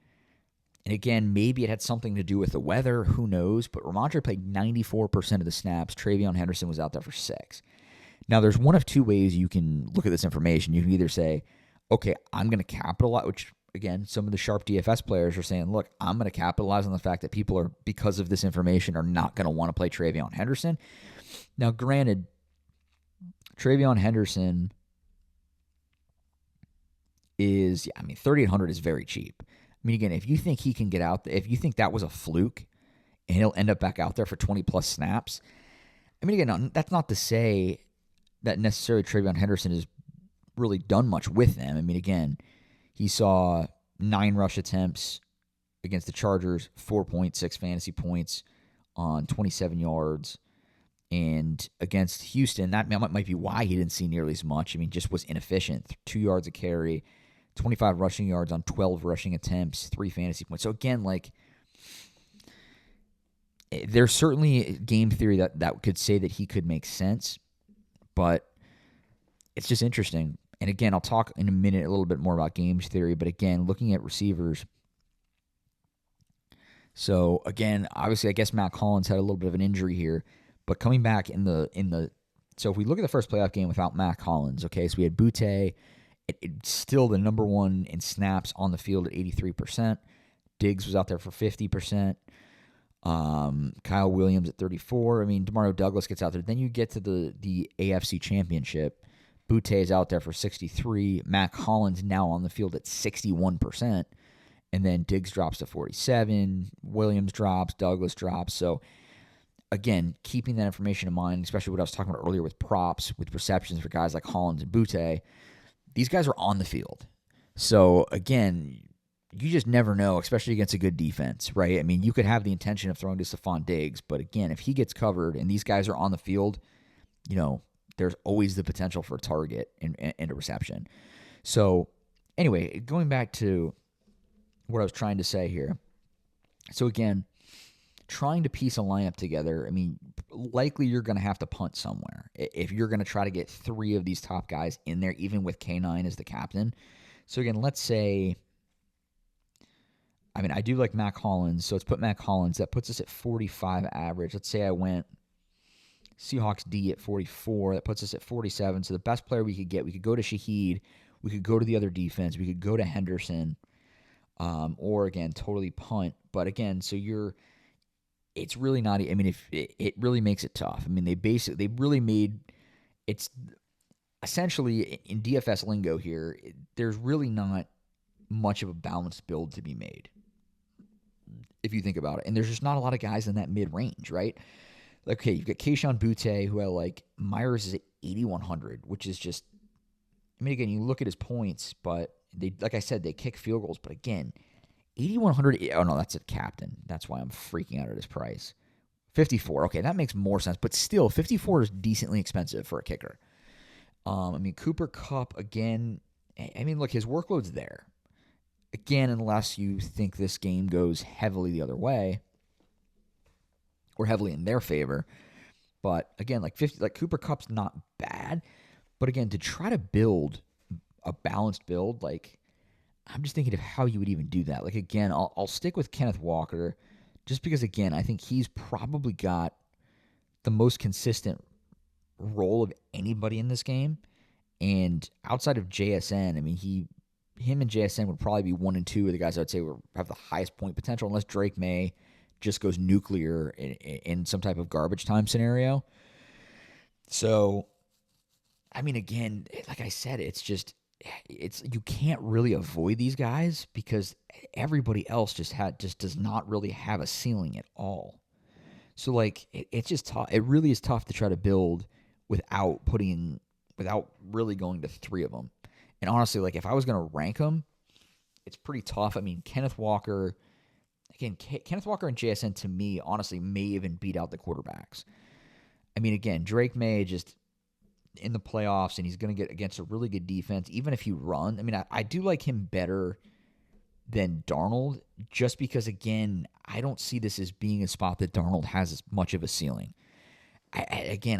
and again, maybe it had something to do with the weather, who knows, but Ramondre played 94% of the snaps. Travion Henderson was out there for 6. Now, there's one of two ways you can look at this information. You can either say, okay, I'm going to capitalize, which, again, some of the sharp DFS players are saying, look, I'm going to capitalize on the fact that people are, because of this information, are not going to want to play Travion Henderson. Now, granted, Travion Henderson is, 3,800 is very cheap. I mean, again, if you think he can get out, if you think that was a fluke and he'll end up back out there for 20-plus snaps, I mean, again, that's not to say that necessarily Travion Henderson has really done much with them. I mean, again, he saw 9 rush attempts against the Chargers, 4.6 fantasy points on 27 yards. And against Houston, that might be why he didn't see nearly as much. I mean, just was inefficient. 2 yards a carry, 25 rushing yards on 12 rushing attempts, 3 fantasy points. So again, like, there's certainly game theory that could say that he could make sense, but it's just interesting. And again, I'll talk in a minute a little bit more about games theory, but again, looking at receivers. So again, obviously, I guess Matt Collins had a little bit of an injury here, but coming back so if we look at the first playoff game without Matt Collins, okay, so we had Butte, it's still the number one in snaps on the field at 83%. Diggs was out there for 50%. Kyle Williams at 34. I mean, DeMario Douglas gets out there. Then you get to the AFC Championship. Butte is out there for 63. Matt Collins now on the field at 61%. And then Diggs drops to 47. Williams drops. Douglas drops. So, again, keeping that information in mind, especially what I was talking about earlier with props, with receptions for guys like Collins and Butte, these guys are on the field. So, again, you just never know, especially against a good defense, right? I mean, you could have the intention of throwing to Stephon Diggs, but again, if he gets covered and these guys are on the field, there's always the potential for a target and a reception. So, anyway, going back to what I was trying to say here. So, again, trying to piece a lineup together, I mean, likely you're going to have to punt somewhere if you're going to try to get 3 of these top guys in there, even with K9 as the captain. So, again, let's say, I do like Matt Collins, so let's put Matt Collins. That puts us at 45 average. Let's say I went Seahawks D at 44. That puts us at 47. So the best player we could get, we could go to Shaheed. We could go to the other defense. We could go to Henderson. Or, again, totally punt. But, again, so it's really not, I mean, if it really makes it tough. I mean, they really made, it's essentially in DFS lingo here, there's really not much of a balanced build to be made, if you think about it. And there's just not a lot of guys in that mid-range, right? Okay, you've got Kayshon Butte, who Myers is at 8,100, which is just, I mean, again, you look at his points, but like I said, they kick field goals. But again, 8,100, oh no, that's a captain. That's why I'm freaking out at his price. 54, okay, that makes more sense. But still, 54 is decently expensive for a kicker. I mean, Cooper Kupp, again, I mean, look, his workload's there. Again, unless you think this game goes heavily the other way or heavily in their favor. But again, like Cooper Kupp's not bad. But again, to try to build a balanced build, I'm just thinking of how you would even do that. Again, I'll stick with Kenneth Walker just because, again, I think he's probably got the most consistent role of anybody in this game. And outside of JSN, I mean, him and JSN would probably be 1 and 2 of the guys I would say have the highest point potential, unless Drake May just goes nuclear in some type of garbage time scenario. So, I mean, again, like I said, you can't really avoid these guys because everybody else just does not really have a ceiling at all. So, it's just tough. It really is tough to try to build without really going to 3 of them. And honestly, if I was going to rank them, it's pretty tough. I mean, Kenneth Walker and JSN, to me, honestly, may even beat out the quarterbacks. I mean, again, Drake May, just in the playoffs, and he's going to get against a really good defense, even if you run. I mean, I do like him better than Darnold, just because, again, I don't see this as being a spot that Darnold has as much of a ceiling. Going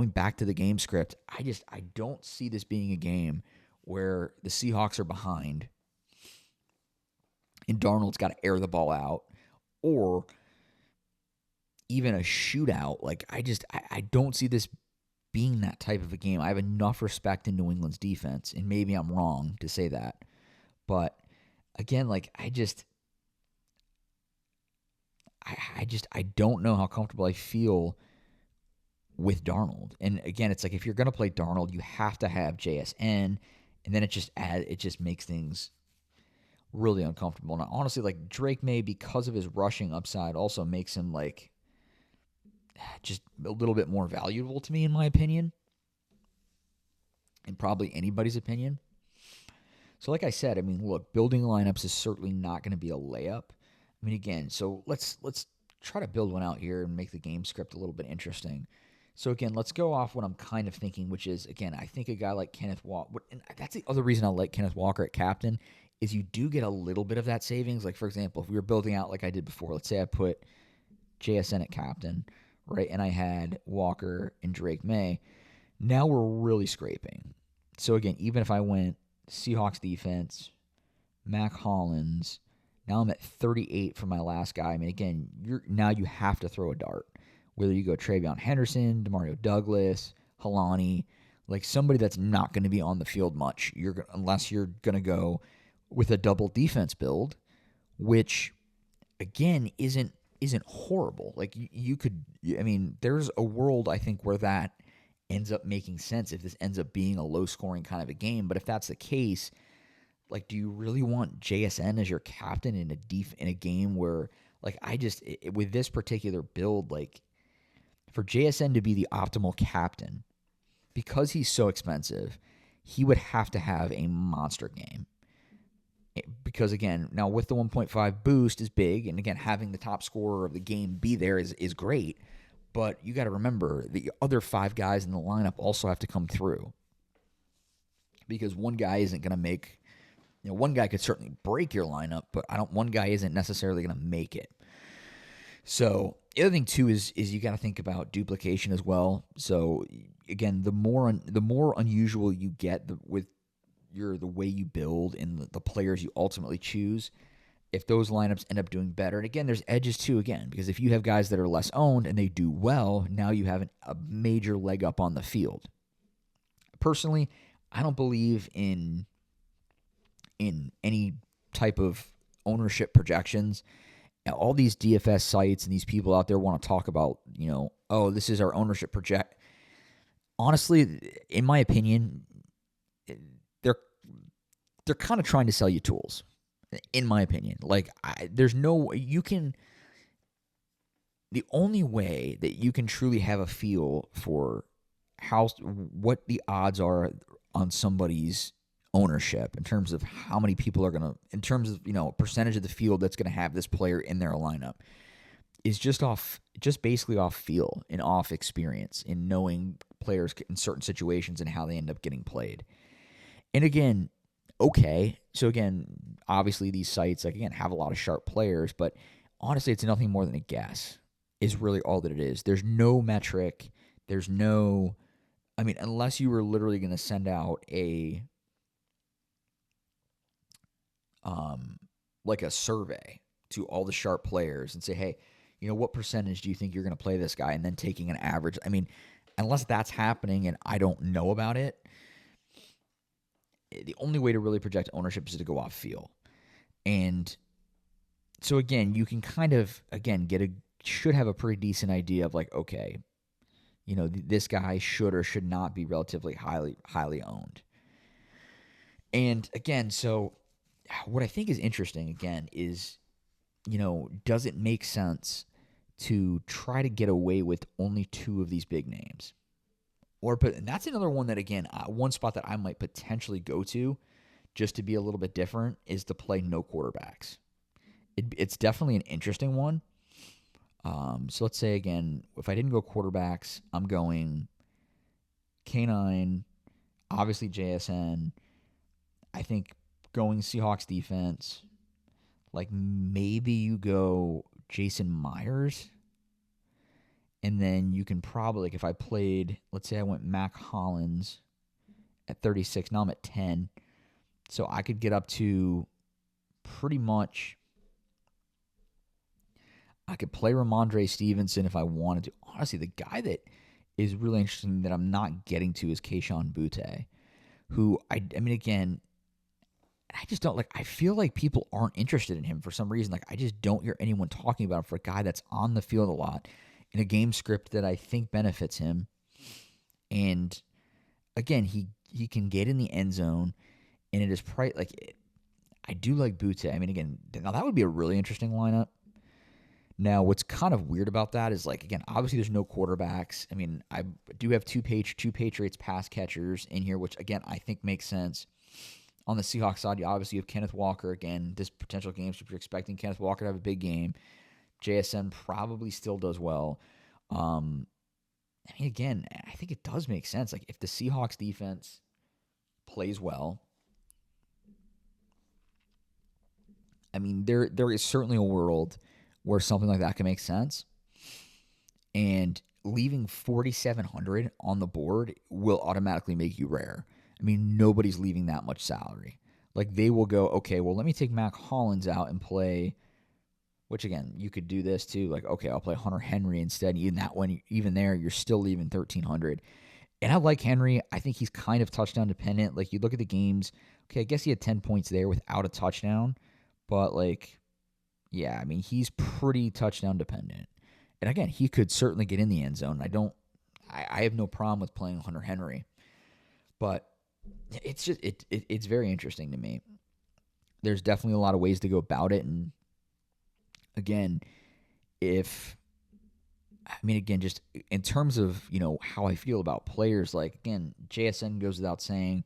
back to the game script, I don't see this being a game where the Seahawks are behind and Darnold's got to air the ball out, or even a shootout. Like, I don't see this being that type of a game. I have enough respect in New England's defense, and maybe I'm wrong to say that. But again, like, I don't know how comfortable I feel with Darnold. And again, it's like, if you're going to play Darnold, you have to have JSN, and then it just makes things really uncomfortable. And honestly, like, Drake May, because of his rushing upside, also makes him like just a little bit more valuable to me, in my opinion, and probably anybody's opinion. So like I said, I mean, look, building lineups is certainly not going to be a layup. I mean, again, so let's try to build one out here and make the game script a little bit interesting. So again, let's go off what I'm kind of thinking, which is, again, I think a guy like Kenneth Walker, and that's the other reason I like Kenneth Walker at captain, is you do get a little bit of that savings. Like, for example, if we were building out like I did before, let's say I put JSN at captain, right, and I had Walker and Drake May, now we're really scraping. So again, even if I went Seahawks defense, Mac Hollins, now I'm at 38 for my last guy. I mean, again, you have to throw a dart. Whether you go Travion Henderson, Demario Douglas, Halani, like somebody that's not going to be on the field much, unless you're going to go with a double defense build, which again isn't horrible. Like, you could, I mean, there's a world, I think, where that ends up making sense if this ends up being a low scoring kind of a game. But if that's the case, like, do you really want JSN as your captain in a game where, like, with this particular build, like, for JSN to be the optimal captain, because he's so expensive, he would have to have a monster game. Because, again, now with the 1.5 boost is big, and again, having the top scorer of the game be there is great, but you got to remember the other 5 guys in the lineup also have to come through. Because one guy isn't going to make, one guy could certainly break your lineup, but one guy isn't necessarily going to make it. So the other thing too is you got to think about duplication as well. So again, the more unusual you get with the way you build and the players you ultimately choose, if those lineups end up doing better. And again, there's edges too, again, because if you have guys that are less owned and they do well, now you have a major leg up on the field. Personally, I don't believe in any type of ownership projections. All these DFS sites and these people out there want to talk about, oh, this is our ownership project. Honestly, in my opinion, they're kind of trying to sell you tools, in my opinion. Like, the only way that you can truly have a feel for what the odds are on somebody's ownership in terms of how many people are going to, in terms of, percentage of the field that's going to have this player in their lineup, is just basically off feel and off experience in knowing players in certain situations and how they end up getting played. And again, obviously these sites, like, again, have a lot of sharp players, but honestly, it's nothing more than a guess, is really all that it is. There's no metric. Unless you were literally going to send out like a survey to all the sharp players and say, hey, what percentage do you think you're going to play this guy? And then taking an average. I mean, unless that's happening and I don't know about it, the only way to really project ownership is to go off feel. And so again, you can kind of, again, should have a pretty decent idea of, like, okay, this guy should or should not be relatively highly owned. And again, so what I think is interesting, again, is, does it make sense to try to get away with only 2 of these big names? And that's another one that, again, one spot that I might potentially go to just to be a little bit different is to play no quarterbacks. It's definitely an interesting one. So let's say, again, if I didn't go quarterbacks, I'm going K9, obviously JSN. I think going Seahawks defense, like maybe you go Jason Myers. And then you can probably, like if I played, let's say I went Mac Hollins at 36, now I'm at 10. So I could get up to pretty much, I could play Ramondre Stevenson if I wanted to. Honestly, the guy that is really interesting that I'm not getting to is Kayshon Boutte, who, I mean, again, I just don't like, I feel like people aren't interested in him for some reason. Like, I just don't hear anyone talking about him for a guy that's on the field a lot in a game script that I think benefits him. And again, he can get in the end zone, and it is I do like Boutte. I mean, again, now that would be a really interesting lineup. Now, what's kind of weird about that is, like, again, obviously there's no quarterbacks. I mean, I do have two Patriots pass catchers in here, which, again, I think makes sense. On the Seahawks side, you obviously have Kenneth Walker. Again, this potential game, so if you're expecting Kenneth Walker to have a big game, JSN probably still does well. I mean, again, I think it does make sense. Like, if the Seahawks defense plays well, I mean, there is certainly a world where something like that can make sense. And leaving 4,700 on the board will automatically make you rare. I mean, nobody's leaving that much salary. Like, they will go, okay, well, let me take Mac Hollins out and play, which, again, you could do this too. Like, okay, I'll play Hunter Henry instead. Even that one, even there, you're still leaving 1,300. And I like Henry. I think he's kind of touchdown dependent. Like, you look at the games, okay, I guess he had 10 points there without a touchdown. But, like, yeah, I mean, he's pretty touchdown dependent. And, again, he could certainly get in the end zone. I have no problem with playing Hunter Henry. But it's just, it's very interesting to me. There's definitely a lot of ways to go about it. And, again, just in terms of, how I feel about players, like, again, JSN goes without saying.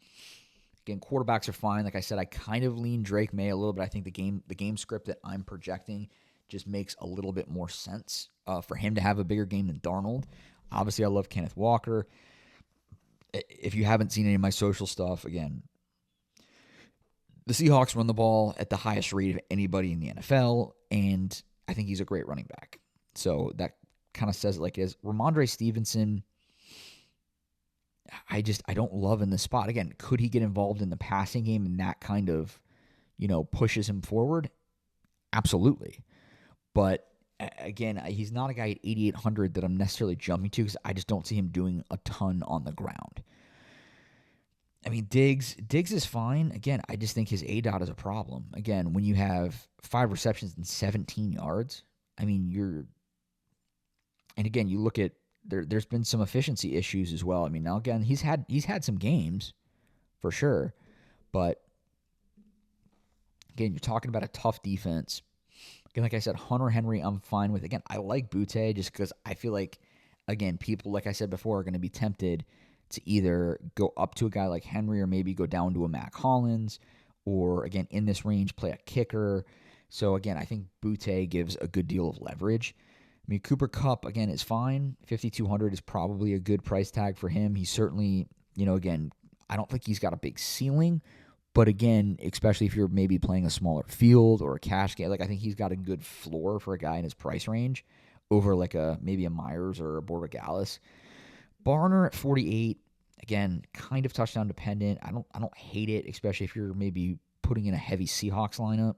Again, quarterbacks are fine. Like I said, I kind of lean Drake May a little bit. I think the game script that I'm projecting just makes a little bit more sense for him to have a bigger game than Darnold. Obviously, I love Kenneth Walker. If you haven't seen any of my social stuff, again, the Seahawks run the ball at the highest rate of anybody in the NFL, and I think he's a great running back. So that kind of says it like it is. Ramondre Stevenson, I don't love in this spot. Again, could he get involved in the passing game and that kind of, pushes him forward? Absolutely. But again, he's not a guy at 8,800 that I'm necessarily jumping to because I just don't see him doing a ton on the ground. I mean, Diggs is fine. Again, I just think his ADOT is a problem. Again, when you have 5 receptions and 17 yards, I mean, and again, you look at, there's been some efficiency issues as well. I mean, now again, he's had some games for sure, but again, you're talking about a tough defense. Again, like I said, Hunter Henry, I'm fine with. Again, I like Boutte just because I feel like, again, people, like I said before, are going to be tempted to either go up to a guy like Henry or maybe go down to a Mac Hollins or, again, in this range, play a kicker. So, again, I think Boutte gives a good deal of leverage. I mean, Cooper Kupp, again, is fine. 5,200 is probably a good price tag for him. He's certainly, again, I don't think he's got a big ceiling. But again, especially if you're maybe playing a smaller field or a cash game, like I think he's got a good floor for a guy in his price range over like maybe a Myers or a Borregales. Barner at 48, again, kind of touchdown dependent. I don't hate it, especially if you're maybe putting in a heavy Seahawks lineup.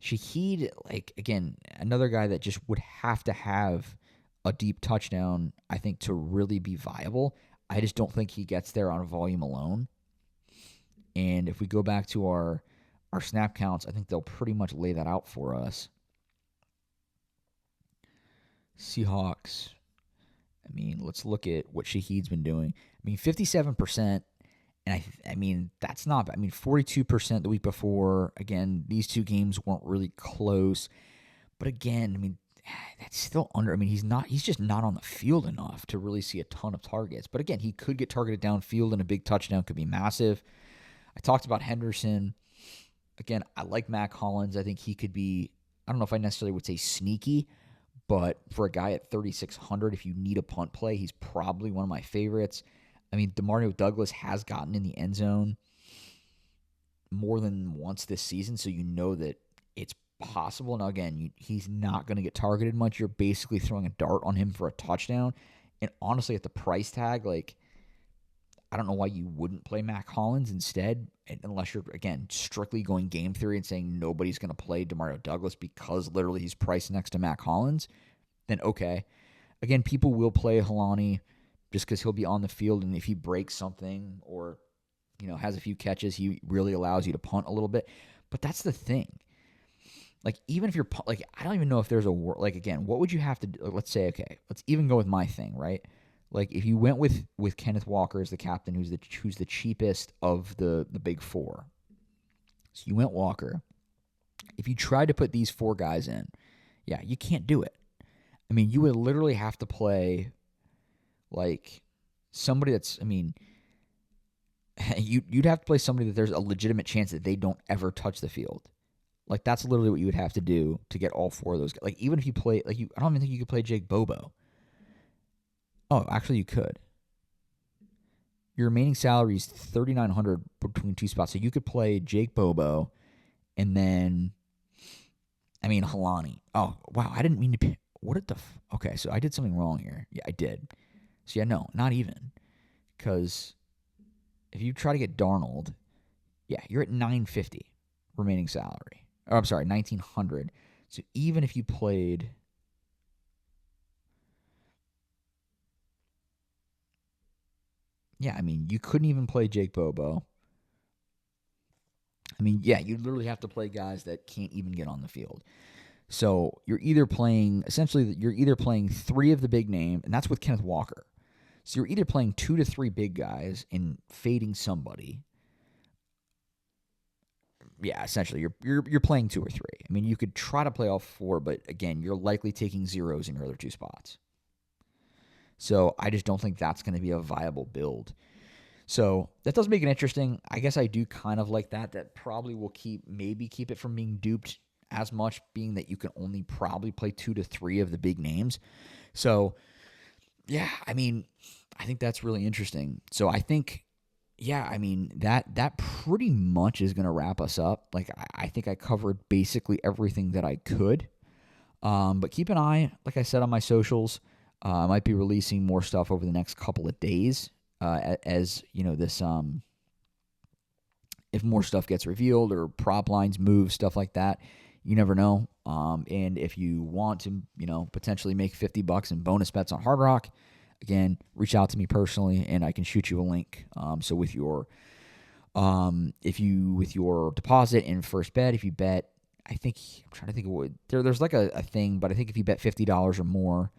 Shaheed, like, again, another guy that just would have to have a deep touchdown, I think, to really be viable. I just don't think he gets there on volume alone. And if we go back to our snap counts, I think they'll pretty much lay that out for us. Seahawks, I mean, let's look at what Shaheed's been doing. I mean, 57%. And I mean, that's not bad. I mean, 42% the week before. Again, these two games weren't really close. But again, I mean, that's still under. I mean, he's just not on the field enough to really see a ton of targets. But again, he could get targeted downfield, and a big touchdown could be massive. I talked about Henderson. Again, I like Mac Hollins. I think he could be, I don't know if I necessarily would say sneaky, but for a guy at 3,600, if you need a punt play, he's probably one of my favorites. I mean, Demario Douglas has gotten in the end zone more than once this season, so you know that it's possible. Now, again, he's not going to get targeted much. You're basically throwing a dart on him for a touchdown. And honestly, at the price tag, like, I don't know why you wouldn't play Mac Hollins instead, unless you're, again, strictly going game theory and saying nobody's going to play Demario Douglas because literally he's priced next to Mac Hollins. Then okay. Again, people will play Helani just because he'll be on the field, and if he breaks something or has a few catches, he really allows you to punt a little bit. But that's the thing. Like, even if you're like, I don't even know if there's a like, again, what would you have to do? Let's say, okay, let's even go with my thing, right? Like, if you went with Kenneth Walker as the captain, who's the cheapest of the big four. So you went Walker. If you tried to put these four guys in, yeah, you can't do it. I mean, you would literally have to play like somebody that's, I mean, you'd have to play somebody that there's a legitimate chance that they don't ever touch the field. Like, that's literally what you would have to do to get all four of those guys. Like, even if you play, like, I don't even think you could play Jake Bobo. Oh, actually, you could. Your remaining salary is $3,900 between two spots, so you could play Jake Bobo, and then, I mean, Helani. Oh, wow, I didn't mean to pay. What did the? Okay, so I did something wrong here. Yeah, I did. So yeah, no, not even, because if you try to get Darnold, yeah, you're at $950 remaining salary. Or I'm sorry, $1,900. So even if you played, yeah, I mean, you couldn't even play Jake Bobo. I mean, yeah, you literally have to play guys that can't even get on the field. So you're either playing three of the big name, and that's with Kenneth Walker. So you're either playing 2 to 3 big guys and fading somebody. Yeah, essentially, you're playing 2 or 3. I mean, you could try to play all 4, but again, you're likely taking zeros in your other 2 spots. So I just don't think that's going to be a viable build. So that does make it interesting. I guess I do kind of like that. That probably will keep it from being duped as much, being that you can only probably play 2 to 3 of the big names. So, yeah, I mean, I think that's really interesting. So I think, yeah, I mean, that pretty much is going to wrap us up. Like, I think I covered basically everything that I could. But keep an eye, like I said, on my socials. I might be releasing more stuff over the next couple of days as, this if more stuff gets revealed or prop lines move, stuff like that. You never know. And if you want to, potentially make $50 in bonus bets on Hard Rock, again, reach out to me personally, and I can shoot you a link. So with your deposit and first bet, if you bet, I'm trying to think of what there's like a thing, but I think if you bet $50 or more,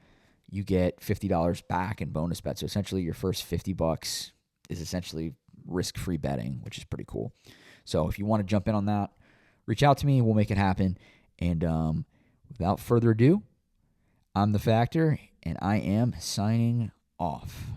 you get $50 back in bonus bets. So essentially, your first $50 is essentially risk-free betting, which is pretty cool. So if you want to jump in on that, reach out to me. We'll make it happen. And without further ado, I'm the Factor, and I am signing off.